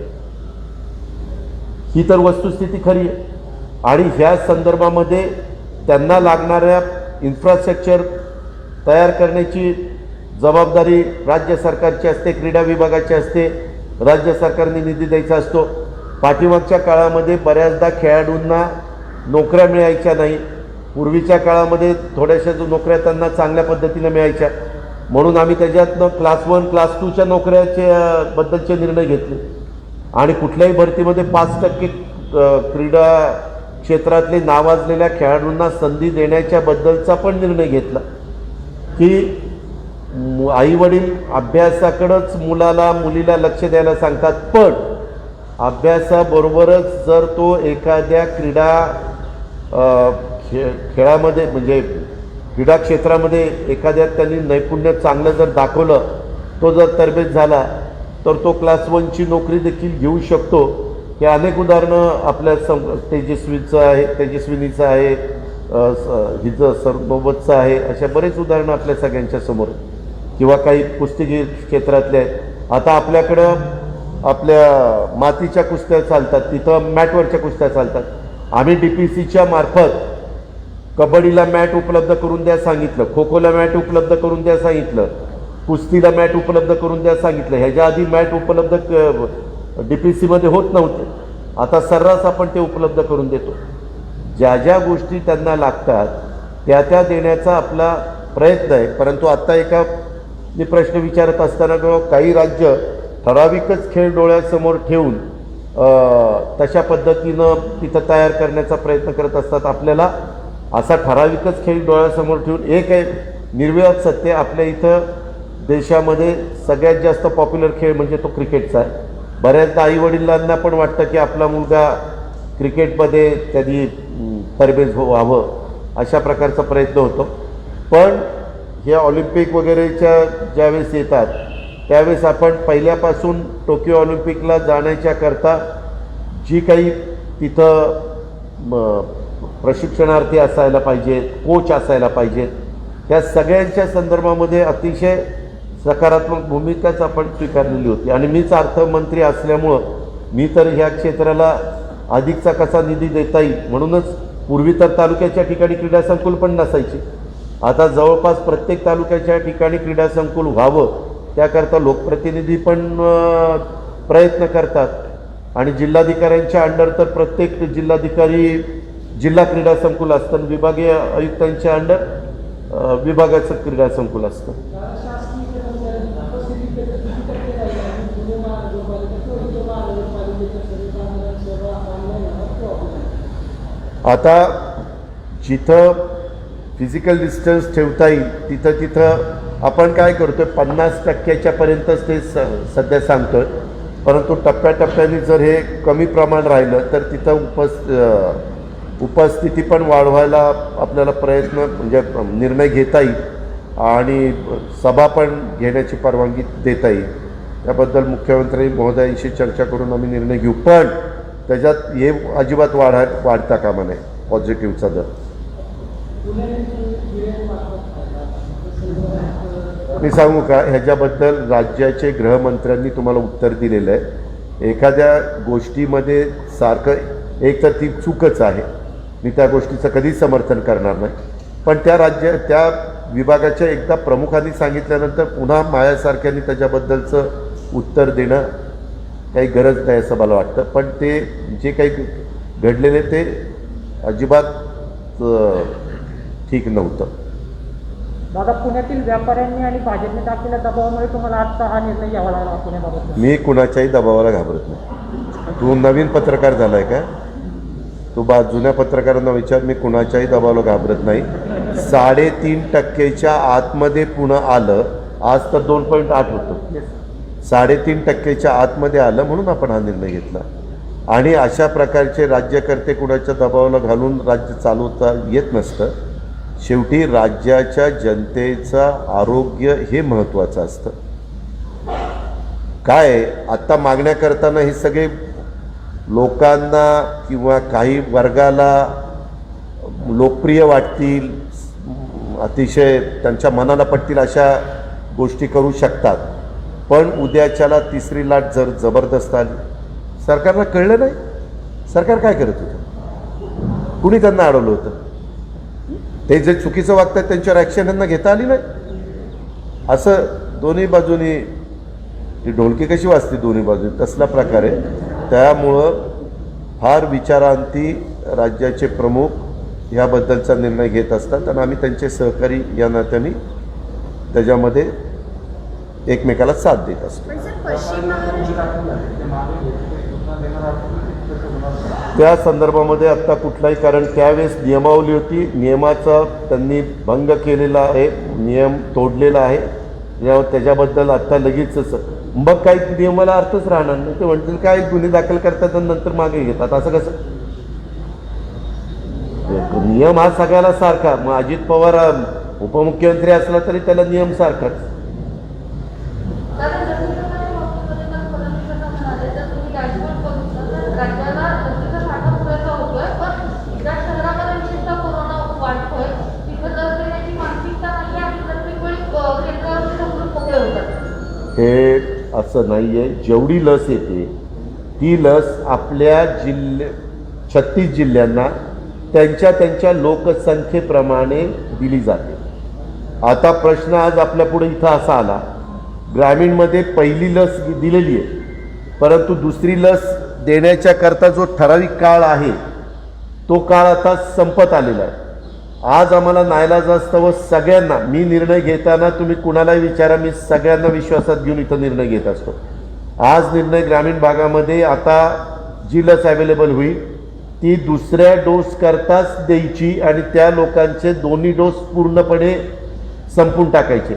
ही तर वस्तुस्थिती खरी आहे. आणि ह्या संदर्भामध्ये त्यांना लागणाऱ्या इन्फ्रास्ट्रक्चर तयार करण्याची जबाबदारी राज्य सरकारची असते, क्रीडा विभागाची असते. राज्य सरकारने निधी द्यायचा असतो. पाठीमागच्या काळामध्ये बऱ्याचदा खेळाडूंना नोकऱ्या मिळायच्या नाही. पूर्वीच्या काळामध्ये थोड्याशा जो नोकऱ्या त्यांना चांगल्या पद्धतीने मिळायच्या, म्हणून आम्ही त्याच्यातनं क्लास 1 क्लास 2च्या नोकऱ्याच्या बद्दलचे निर्णय घेतले. आणि कुठल्याही भरतीमध्ये 5% क्रीडा क्षेत्रातले नावाजलेल्या खेळाडूंना संधी देण्याच्या बद्दलचा पण निर्णय घेतला की आई वडील अभ्यासाकडंच मुलीला लक्ष द्यायला सांगतात, पण अभ्यासाबरोबरच जर तो एखाद्या खेळामध्ये म्हणजे क्रीडा क्षेत्रामध्ये एखाद्या त्यांनी नैपुण्य चांगलं जर दाखवलं, तो जर तरबेज झाला तर तो क्लास 1ची नोकरी देखील घेऊ शकतो. हे अनेक उदाहरणं आपल्या तेजस्विनीचं आहे, हिचं सरनोबतचं आहे, अशा बरेच उदाहरणं आपल्या सगळ्यांच्या समोर किंवा काही कुस्तीगीर क्षेत्रातले आहेत. आता आपल्याकडं आपल्या मातीच्या कुस्त्या चालतात, तिथं मॅटवरच्या कुस्त्या चालतात. आम्ही DPCच्या मार्फत कबड्डीला मॅट उपलब्ध करून द्या सांगितलं, खो खोला मॅट उपलब्ध करून द्या सांगितलं, कुस्तीला मॅट उपलब्ध करून द्या सांगितलं. ह्याच्या आधी मॅट उपलब्ध DPCमध्ये होत नव्हते. आता सर्रास आपण ते उपलब्ध करून देतो. ज्या ज्या गोष्टी त्यांना लागतात त्या देण्याचा आपला प्रयत्न आहे. परंतु आत्ता एका मी प्रश्न विचारत असताना काही राज्य ठराविकच खेळ डोळ्यासमोर ठेवून तशा पद्धतीनं तिथं तयार करण्याचा प्रयत्न करत असतात. आपल्याला असा ठराविकच खेळ डोळ्यासमोर ठेवून एक आहे निर्विवाद सत्य, आपल्या इथं देशामध्ये सगळ्यात जास्त पॉप्युलर खेळ म्हणजे तो क्रिकेटचा आहे. बऱ्याचदा आईवडिलांना पण वाटतं की आपला मुलगा क्रिकेटमध्ये त्यांनी तरबेज व्हावं, अशा प्रकारचा प्रयत्न होतो. पण हे ऑलिम्पिक वगैरेच्या ज्यावेळेस येतात त्यावेळेस आपण पहिल्यापासून टोकियो ऑलिम्पिकला जाण्याच्याकरता जी काही तिथं प्रशिक्षणार्थी असायला पाहिजेत, कोच असायला पाहिजेत, त्या सगळ्यांच्या संदर्भामध्ये अतिशय सकारात्मक भूमिकाच आपण स्वीकारलेली होती. आणि मीच अर्थमंत्री असल्यामुळं मी तर ह्या क्षेत्राला अधिकचा कसा निधी देता येईल म्हणूनच पूर्वी तर तालुक्याच्या ठिकाणी क्रीडा संकुल पण नसायची. आता जवळपास प्रत्येक तालुक्याच्या ठिकाणी क्रीडा संकुल व्हावं त्याकरता लोकप्रतिनिधी पण प्रयत्न करतात. आणि जिल्हाधिकाऱ्यांच्या अंडर तर प्रत्येक जिल्हाधिकारी जिल्हा क्रीडा संकुल असतं, विभागीय आयुक्तांच्या अंडर विभागाचं क्रीडा संकुल असतं. आता जिथं फिजिकल डिस्टन्स ठेवता येईल तिथं आपण काय करतोय 50% पर्यंतच ते सध्या सांगतोय. परंतु टप्प्याटप्प्याने जर हे कमी प्रमाण राहिलं तर तिथं उपस्थिती पण वाढवायला आपल्याला प्रयत्न म्हणजे निर्णय घेता येईल आणि सभा पण घेण्याची परवानगी देता येईल. त्याबद्दल मुख्यमंत्री महोदयांशी चर्चा करून आम्ही निर्णय घेऊ. पण त्याच्यात हे अजिबात वाढता कामा नये पॉझिटिव्हचा दर. मी सांगू का, ह्याच्याबद्दल राज्याचे गृहमंत्र्यांनी तुम्हाला उत्तर दिलेलं आहे. एखाद्या गोष्टीमध्ये सारखं एक तर ती चूकच आहे, मी त्या गोष्टीचं कधीच समर्थन करणार नाही. पण त्या विभागाच्या एकदा प्रमुखांनी सांगितल्यानंतर पुन्हा माझ्यासारख्यांनी त्याच्याबद्दलचं उत्तर देणं काही गरज नाही असं मला वाटतं. पण ते जे काही घडलेले ते अजिबात ठीक नव्हतं. दादा, पुण्यातील व्यापाऱ्यांनी आणि भाजपने टाकलेल्या दबावामुळे तुम्हाला आजचा हा निर्णय घ्यावा लागला पुण्याबाबत? मी कुणाच्याही दबावाला घाबरत नाही. तू नवीन पत्रकार झालाय का? तू जुन्या पत्रकारांना विचार. मी कुणाच्याही दबावाला घाबरत नाही. 3.5% आतमध्ये पुणं आलं, आज तर 2.8 होतं. 3.5% आतमध्ये आलं म्हणून आपण हा निर्णय घेतला. आणि अशा प्रकारचे राज्यकर्ते कुणाच्या दबावाला घालून राज्य चालवता येत नसतं. शेवटी राज्याच्या जनतेचं आरोग्य हे महत्त्वाचं असतं. काय आत्ता मागण्या करताना हे सगळे लोकांना किंवा काही वर्गाला लोकप्रिय वाटतील, अतिशय त्यांच्या मनाला पटतील अशा गोष्टी करू शकतात. पण उद्याच्याला तिसरी लाट जर जबरदस्त आली, सरकारला कळलं नाही सरकार काय करत होतं, कुणी त्यांना अडवलं होतं. ते जे चुकीचं वागतात त्यांच्यावर ॲक्शन त्यांना घेता आली नाही. असं दोन्ही बाजूनी ती ढोलकी कशी वाजते दोन्ही बाजूनी, तसला प्रकार आहे. त्यामुळं फार विचारांती राज्याचे प्रमुख ह्याबद्दलचा निर्णय घेत असतात आणि आम्ही त्यांचे सहकारी या नात्याने त्याच्यामध्ये एकमेकाला साथ देत असतो. पण सर, पश्चिम महाराष्ट्र देणार आहात कसं होणार? त्या संदर्भामध्ये आत्ता कुठलाही, कारण त्यावेळेस नियमावली होती, नियमाचा त्यांनी भंग केलेला आहे, नियम तोडलेला आहे, त्याच्याबद्दल आत्ता लगेचच मग काही नियमाला अर्थच राहणार नाही. ते म्हणतील काय गुन्हे दाखल करतात आणि नंतर मागे घेतात, असं कसं? नियम हा सगळ्याला सारखा. मग अजित पवार उपमुख्यमंत्री असला तरी त्याला नियम सारखाच. हे असं नाही आहे. जेवढी लस येते ती लस आपल्या 36 जिल्ह्यांना त्यांच्या लोकसंख्येप्रमाणे दिली जाते. आता प्रश्न आज आपल्यापुढे इथं असा आला, ग्रामीणमध्ये पहिली लस दिलेली आहे, परंतु दुसरी लस देण्याच्या करता जो ठराविक काळ आहे तो काळ आता संपत आलेला आहे. आज आम्हाला नाईलाजास्तव सगळ्यांना, मी निर्णय घेताना तुम्ही कुणालाही विचारा, मी सगळ्यांना विश्वासात घेऊन इथं निर्णय घेत असतो. आज निर्णय ग्रामीण भागामध्ये आता जी लस अवेलेबल होईल ती दुसऱ्या डोस करताच द्यायची आणि त्या लोकांचे दोन्ही डोस पूर्णपणे संपून टाकायचे.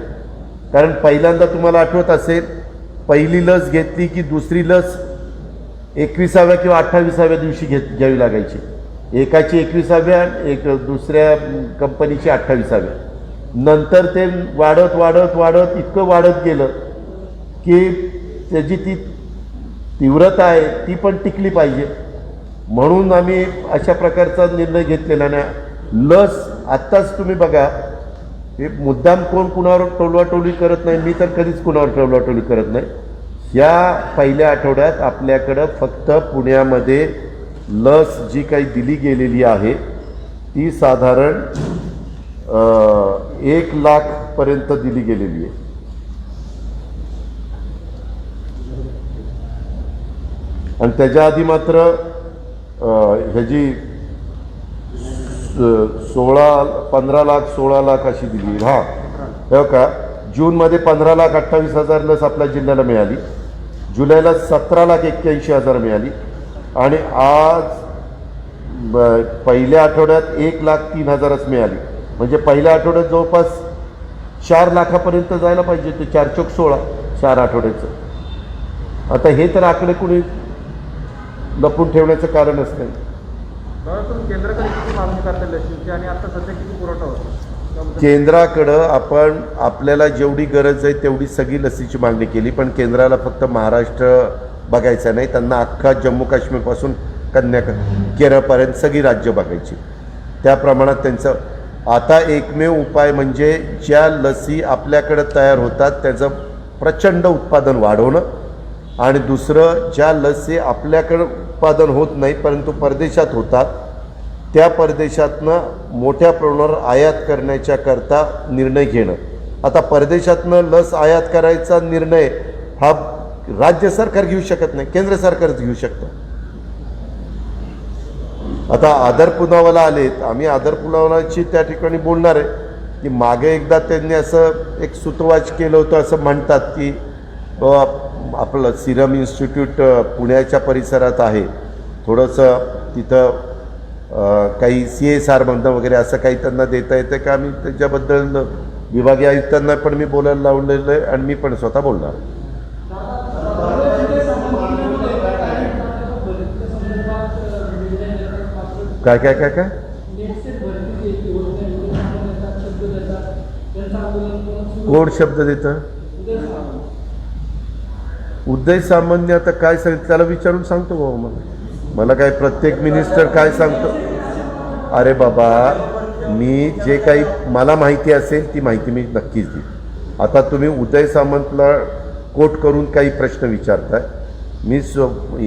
कारण पहिल्यांदा तुम्हाला आठवत असेल, पहिली लस घेतली की दुसरी लस 21व्या किंवा 28व्या दिवशी घ्यावी लागायची. एकाची 21व्या, एक दुसऱ्या कंपनीची 28व्या. नंतर ते वाढत वाढत वाढत इतकं वाढत गेलं की त्याची ती तीव्रता आहे ती पण टिकली पाहिजे, म्हणून आम्ही अशा प्रकारचा निर्णय घेतलेला नाही. लस आत्ताच तुम्ही बघा, हे मुद्दाम कोण कुणावर टोलवाटोली करत नाही, मी तर कधीच कुणावर टोलवाटोली करत नाही. या पहिल्या आठवड्यात आपल्याकडं फक्त पुण्यामध्ये लस जी काही दिली गेलेली आहे ती साधारण 1 लाखपर्यंत दिली गेलेली आहे. आणि त्याच्या आधी मात्र ह्याची 15 लाख 16 लाख अशी दिली. हां, हो का. जूनमध्ये 15,28,000 लस आपल्या जिल्ह्याला मिळाली, जुलैला 17,81,000 मिळाली आणि आज पहिल्या आठवड्यात 1,03,000च मिळाली. म्हणजे पहिल्या आठवड्यात जवळपास 4 लाखापर्यंत जायला पाहिजे ते. 4 चौक 16 4 आठवड्याचं. आता हे तर आकडे कुणी लपून ठेवण्याचं कारणच नाही. बरं, तुम्ही केंद्राकडे किती मागणी करता लसीची आणि आता सध्या किती पुरवठा होतो? केंद्राकडं आपल्याला जेवढी गरज आहे तेवढी सगळी लसीची मागणी केली, पण केंद्राला फक्त महाराष्ट्र बघायचं नाही, त्यांना अख्खा जम्मू काश्मीरपासून केरळपर्यंत सगळी राज्य बघायची. त्या प्रमाणात त्यांचं आता एकमेव उपाय म्हणजे ज्या लसी आपल्याकडं तयार होतात त्याचं प्रचंड उत्पादन वाढवणं, आणि दुसरं ज्या लसी आपल्याकडं उत्पादन होत नाही परंतु परदेशात होतात त्या परदेशातनं मोठ्या प्रमाणावर आयात करण्याच्या करता निर्णय घेणं. आता परदेशातनं लस आयात करायचा निर्णय हा राज्य सरकार घेऊ शकत नाही, केंद्र सरकारच घेऊ शकतं. आता आदर पुनावाला आलेत, आम्ही आदर पुनावालाची त्या ठिकाणी बोलणार आहे की मागे एकदा त्यांनी असं एक सूतवाच केलं होतं, असं म्हणतात की आपलं सिरम इन्स्टिट्यूट पुण्याच्या परिसरात आहे, थोडंसं तिथं काही CSR बंद वगैरे असं काही त्यांना देता येतं का. आम्ही त्याच्याबद्दल विभागीय आयुक्तांना पण मी बोलायला लावलेलं आहे आणि मी पण स्वतः बोलणार. काय काय काय काय कोण शब्द देतं? उदय सामंत आता काय सांगितलं त्याला विचारून सांगतो बाबा. मला काय प्रत्येक मिनिस्टर काय सांगतो? अरे बाबा, मी जे काही मला माहिती असेल ती माहिती मी नक्कीच देईन. आता तुम्ही उदय सामंतला कोट करून काही प्रश्न विचारताय. मी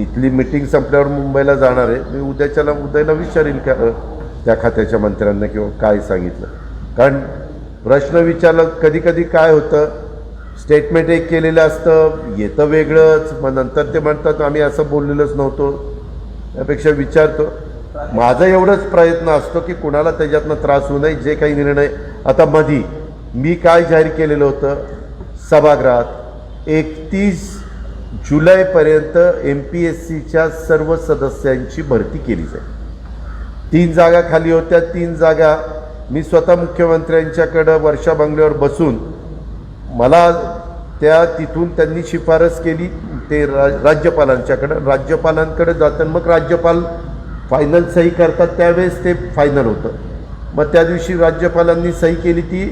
इथली मिटिंग संपल्यावर मुंबईला जाणार आहे, मी उद्याला विचारीन का त्या खात्याच्या मंत्र्यांना किंवा काय सांगितलं. कारण प्रश्न विचारला कधी कधी काय होतं, स्टेटमेंट एक केलेलं असतं, येतं वेगळंच, मग नंतर ते म्हणतात आम्ही असं बोललेलंच नव्हतो. त्यापेक्षा विचारतो. माझा एवढंच प्रयत्न असतो की कुणाला त्याच्यातनं त्रास होऊ नये. जे काही निर्णय आता मधी मी काय जाहीर केलेलं होतं, सभागृहात 31 जुलैपर्यंत MPSCच्या सर्व सदस्यांची भरती केली जाईल. 3 जागा खाली होत्या. 3 जागा मी स्वतः मुख्यमंत्र्यांच्याकडं वर्षा बंगल्यावर बसून मला तिथून त्यांनी शिफारस केली ते राज्यपालांच्याकडं. राज्यपालांकडे जाताना मग राज्यपाल फायनल सही करतात, त्यावेळेस ते फायनल होतं. मग त्या दिवशी राज्यपालांनी सही केली ती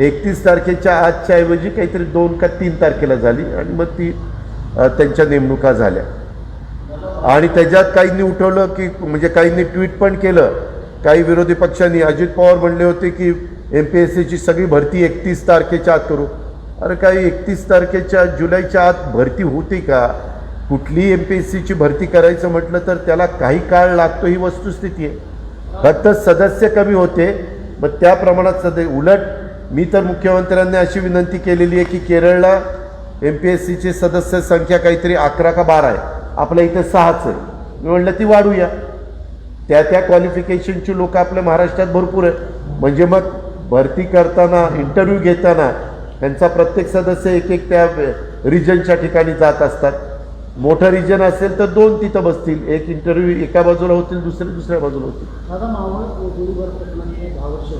31 तारखेच्या आजच्या ऐवजी काहीतरी 2 का 3 तारखेला झाली आणि मग ती त्यांच्या नेमणुका झाल्या. आणि त्याच्यात काहींनी उठवलं की म्हणजे काहींनी ट्विट पण केलं. काही विरोधी पक्षांनी, अजित पवार म्हणले होते की MPSCची सगळी भरती 31 तारखेच्या आत करू. अरे काही 31 तारखेच्या जुलैच्या आत भरती होती का? कुठलीही MPSCची भरती करायचं म्हटलं तर त्याला काही काळ लागतो, ही वस्तुस्थिती आहे. फक्त सदस्य कमी होते, मग त्या प्रमाणात उलट मी तर मुख्यमंत्र्यांनी अशी विनंती केलेली आहे की केरळला MPSCची सदस्य संख्या काहीतरी 11 का 12 आहे, आपल्या इथे 6च आहे. मी म्हटलं ती वाढूया. त्या क्वालिफिकेशनची लोक आपल्या महाराष्ट्रात भरपूर आहे. म्हणजे मग भरती करताना, इंटरव्ह्यू घेताना त्यांचा प्रत्येक सदस्य एक त्या रिजनच्या ठिकाणी जात असतात. मोठं रिजन असेल तर 2 तिथं बसतील, एक इंटरव्ह्यू एका बाजूला होतील, दुसऱ्या बाजूला होतील. दादा मावळ गोळीबार प्रकरणाचे 10 वर्ष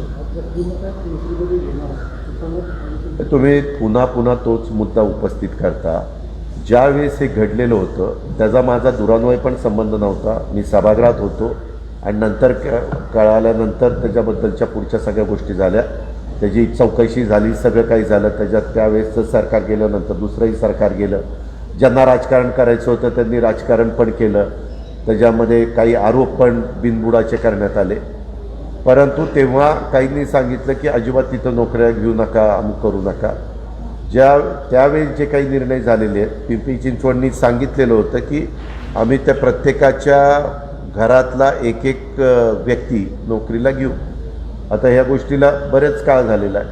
तुम्ही पुन्हा तोच मुद्दा उपस्थित करता. ज्यावेळेस हे घडलेलं होतं त्याचा माझा दुरान्वय पण संबंध नव्हता. मी सभागृहात होतो आणि नंतर कळाल्यानंतर त्याच्याबद्दलच्या पुढच्या सगळ्या गोष्टी झाल्या, त्याची चौकशी झाली, सगळं काही झालं. त्याच्यात त्यावेळेसचं सरकार गेलं, नंतर दुसरंही सरकार गेलं. ज्यांना राजकारण करायचं होतं त्यांनी राजकारण पण केलं. त्याच्यामध्ये काही आरोप पण बिनबुडाचे करण्यात आले. परंतु तेव्हा काहींनी सांगितलं की अजिबात तिथं नोकऱ्या घेऊ नका, अमुक करू नका. त्यावेळी जे काही निर्णय झालेले आहेत, पिंपरी चिंचवडनी सांगितलेलं होतं की आम्ही त्या प्रत्येकाच्या घरातला एक व्यक्ती नोकरीला घेऊ. आता ह्या गोष्टीला बरेच काळ झालेला आहे.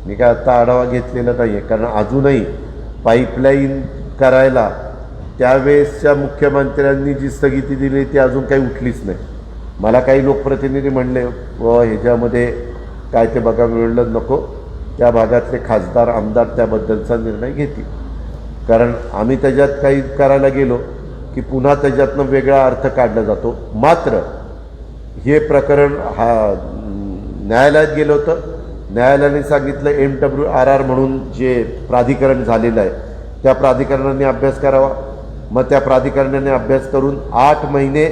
मी काय आत्ता आढावा घेतलेला नाही आहे, कारण अजूनही पाईपलाईन करायला त्यावेळेसच्या मुख्यमंत्र्यांनी जी स्थगिती दिली ती अजून काही उठलीच नाही. मला काही लोकप्रतिनिधी म्हणले ह्याच्यामध्ये काय ते बघा, मिळलं नको, त्या भागातले खासदार आमदार त्याबद्दलचा निर्णय घेतील. कारण आम्ही त्याच्यात काही करायला गेलो की पुन्हा त्याच्यातनं वेगळा अर्थ काढला जातो. मात्र हे प्रकरण न्यायालयात गेलं होतं. न्यायालयाने सांगितलं MWRR म्हणून जे प्राधिकरण झालेलं आहे त्या प्राधिकरणाने अभ्यास करावा. मग त्या प्राधिकरणाने अभ्यास करून 8 महिने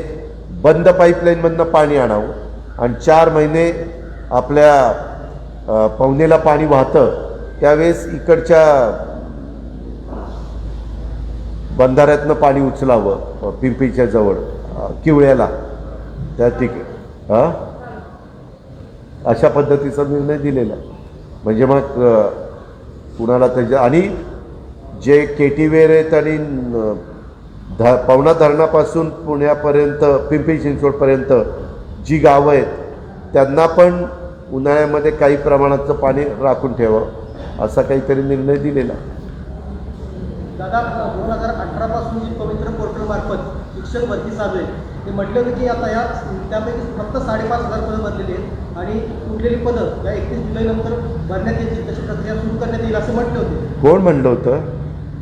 बंद पाईपलाईनमधनं पाणी आणावं आणि 4 महिने आपल्या पवनेला पाणी वाहतं त्यावेळेस इकडच्या बंधाऱ्यातनं पाणी उचलावं पिंपरीच्या जवळ किवळ्याला त्या अशा पद्धतीचा निर्णय दिलेला. म्हणजे मग कुणाला त्याच्या आणि जे केटीवेर आहेत आणि पवना धरणापासून पुण्यापर्यंत पिंपरी चिंचवडपर्यंत जी गावं आहेत त्यांना पण उन्हाळ्यामध्ये काही प्रमाणाचं पाणी राखून ठेवावं असा काहीतरी निर्णय दिलेला. दादा 2018 पासून जी पवित्र पोर्टलमार्फत शिक्षक भरती चालू आहे ते म्हटलं होतं की आता त्यापैकी फक्त 5,500 पदं भरलेली आहेत आणि उरलेली पदं या 31 जुलैनंतर भरण्यात येतील, तशी प्रक्रिया सुरू करण्यात येईल असं म्हटलं होतं. कोण म्हणलं होतं?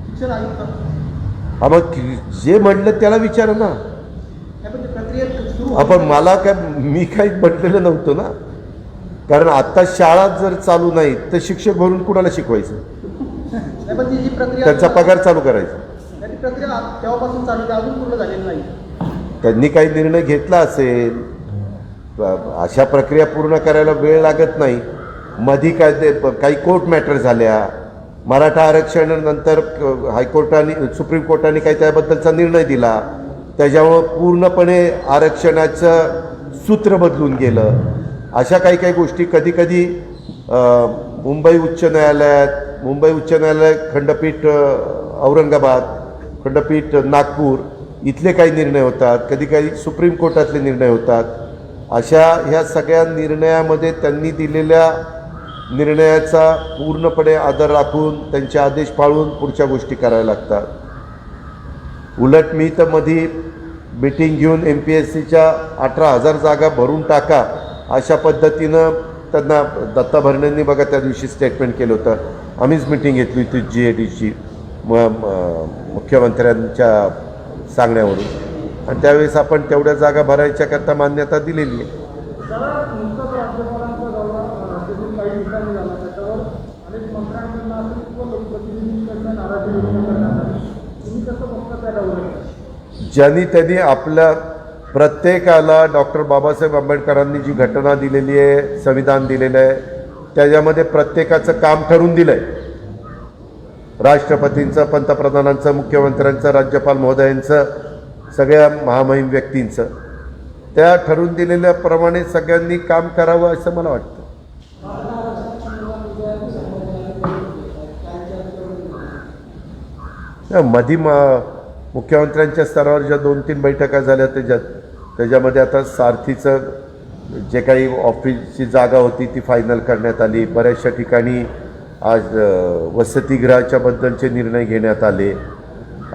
शिक्षण आयुक्त. हा मग जे म्हणलं त्याला विचारा ना. त्यापैकी प्रक्रिया सुरू आपण मला काय, मी काही म्हटलेलं नव्हतं ना. कारण आता शाळा जर चालू नाही तर शिक्षक भरून कुणाला शिकवायचं? नाही, पण जी प्रक्रिया त्यांचा पगार चालू करायचा. त्याची प्रक्रिया तेव्हापासून चालू आहे, अजून पूर्ण झालेली नाही. त्यांनी काही निर्णय घेतला असेल, अशा प्रक्रिया पूर्ण करायला वेळ लागत नाही. मधी काय ते काही कोर्ट मॅटर झाल्या, मराठा आरक्षणानंतर हायकोर्टाने सुप्रीम कोर्टाने काही त्याबद्दलचा निर्णय दिला, त्याच्यामुळं पूर्णपणे आरक्षणाचं सूत्र बदलून गेलं. अशा काही गोष्टी कधी मुंबई उच्च न्यायालय, खंडपीठ औरंगाबाद, खंडपीठ नागपूर इथले काही निर्णय होतात, कधी सुप्रीम कोर्टातले निर्णय होतात. अशा ह्या सगळ्या निर्णयामध्ये त्यांनी दिलेल्या निर्णयाचा पूर्णपणे आदर राखून त्यांचे आदेश पाळून पुढच्या गोष्टी करायला लागतात. उलट मी तर मधी मीटिंग घेऊन MPSCच्या 18,000 जागा भरून टाका अशा पद्धतीनं त्यांना दत्ता भरणेंनी बघा त्या दिवशी स्टेटमेंट केलं होतं. आम्हीच मिटिंग घेतली होती GADची मुख्यमंत्र्यांच्या सांगण्यावरून, आणि त्यावेळेस आपण तेवढ्या जागा भरायच्याकरता मान्यता दिलेली आहे. दादा नुकताच राज्यपालांचा दौरा राज्यातील काही ठिकाणी झाला, त्याच्यावर अनेक मंत्र्यांकडनं असेल किंवा लोकप्रतिनिधींकडनं नाराजी व्यक्त करण्यात आली. तुम्ही कसं बघता त्या दौऱ्यात? ज्यांनी त्यांनी आपल्या प्रत्येकाला डॉक्टर बाबासाहेब आंबेडकरांनी जी घटना दिलेली आहे, संविधान दिलेलं आहे, त्याच्यामध्ये प्रत्येकाचं काम ठरवून दिलं आहे. राष्ट्रपतींचं, पंतप्रधानांचं, मुख्यमंत्र्यांचं, राज्यपाल महोदयांचं, सगळ्या महामहिम व्यक्तींचं, त्या ठरवून दिलेल्याप्रमाणे सगळ्यांनी काम करावं असं मला वाटतं. मधी मुख्यमंत्र्यांच्या स्तरावर ज्या 2-3 बैठका झाल्या त्याच्यामध्ये आता सारथीचं जे काही ऑफिसची जागा होती ती फायनल करण्यात आली. बऱ्याचशा ठिकाणी आज वसतिगृहाच्या बद्दलचे निर्णय घेण्यात आले.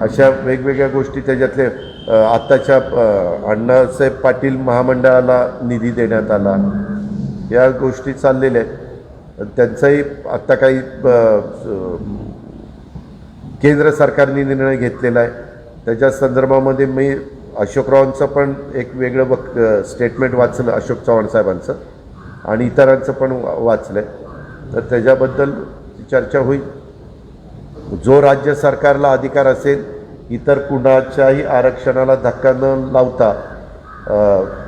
अशा वेगवेगळ्या गोष्टी त्याच्यातले आत्ताच्या अण्णासाहेब पाटील महामंडळाला निधी देण्यात आला. या गोष्टी चाललेल्या आहेत. त्यांचाही आत्ता काही केंद्र सरकारने निर्णय घेतलेला आहे. त्याच्या संदर्भामध्ये मी अशोकरावांचं पण एक वेगळं स्टेटमेंट वाचलं, अशोक चव्हाण साहेबांचं, आणि इतरांचं पण वाचलं आहे. तर त्याच्याबद्दल चर्चा होईल. जो राज्य सरकारला अधिकार असेल इतर कुणाच्याही आरक्षणाला धक्का न लावता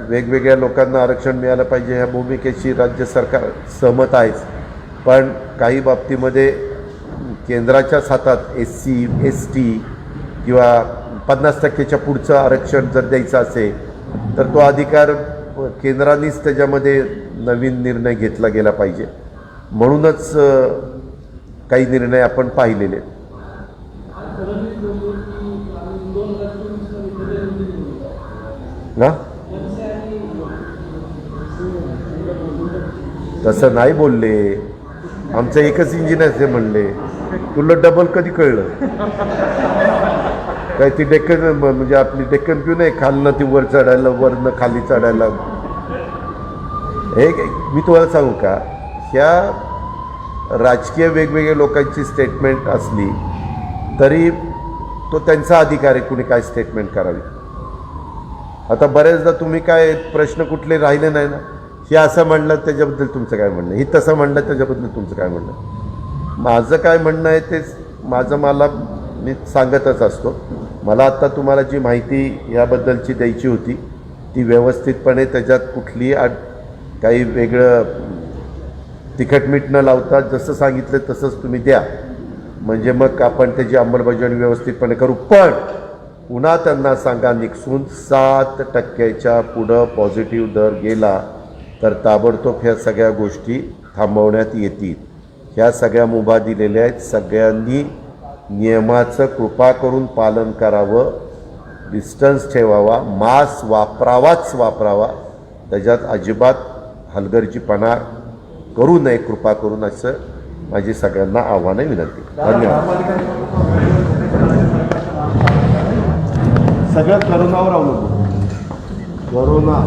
वेगवेगळ्या लोकांना आरक्षण मिळालं पाहिजे ह्या भूमिकेशी राज्य सरकार सहमत आहेच. पण काही बाबतीमध्ये केंद्राच्याच हातात SC ST किंवा 50% पुढचं आरक्षण जर द्यायचं असेल तर तो अधिकार केंद्रानेच त्याच्यामध्ये नवीन निर्णय घेतला गेला पाहिजे. म्हणूनच काही निर्णय आपण पाहिलेले आहेत. ना तसं नाही बोलले. आमचं एकच इंजिन असे म्हणले. तुला डबल कधी कळलं काय? ती डेक्कन म्हणजे आपली डेक्कन पिऊ नाही, खालनं ती वर चढायला, वरनं खाली चढायला. हे मी तुम्हाला सांगू का, ह्या राजकीय वेगवेगळ्या लोकांची स्टेटमेंट असली तरी तो त्यांचा अधिकार आहे कुणी काय स्टेटमेंट करावी. आता बऱ्याचदा तुम्ही काय प्रश्न कुठले राहिले नाही ना, हे असं म्हणलं त्याच्याबद्दल तुमचं काय म्हणणं, हे तसं म्हणलं त्याच्याबद्दल तुमचं काय म्हणणं. माझं काय म्हणणं आहे तेच मला मी सांगतच असतो. मला आत्ता तुम्हाला जी माहिती ह्याबद्दलची द्यायची होती ती व्यवस्थितपणे, त्याच्यात कुठली काही वेगळं तिखटमीठ न लावता जसं सांगितलं तसंच तुम्ही द्या, म्हणजे मग आपण त्याची अंमलबजावणी व्यवस्थितपणे करू. पण पुन्हा त्यांना सांगा, निकसून 7% पुढं पॉझिटिव्ह दर गेला तर ताबडतोब ह्या सगळ्या गोष्टी थांबवण्यात येतील. ह्या सगळ्या मुभा दिलेल्या आहेत. सगळ्यांनी नियमाचं कृपा करून पालन करावं, डिस्टन्स ठेवावा, मास्क वापरावा, त्याच्यात अजिबात हलगर्जीपणा करू नये कृपा करून, असं माझी सगळ्यांना आव्हान आहे, विनंती. धन्यवाद. सगळं करोनावर अवलंबून. करोना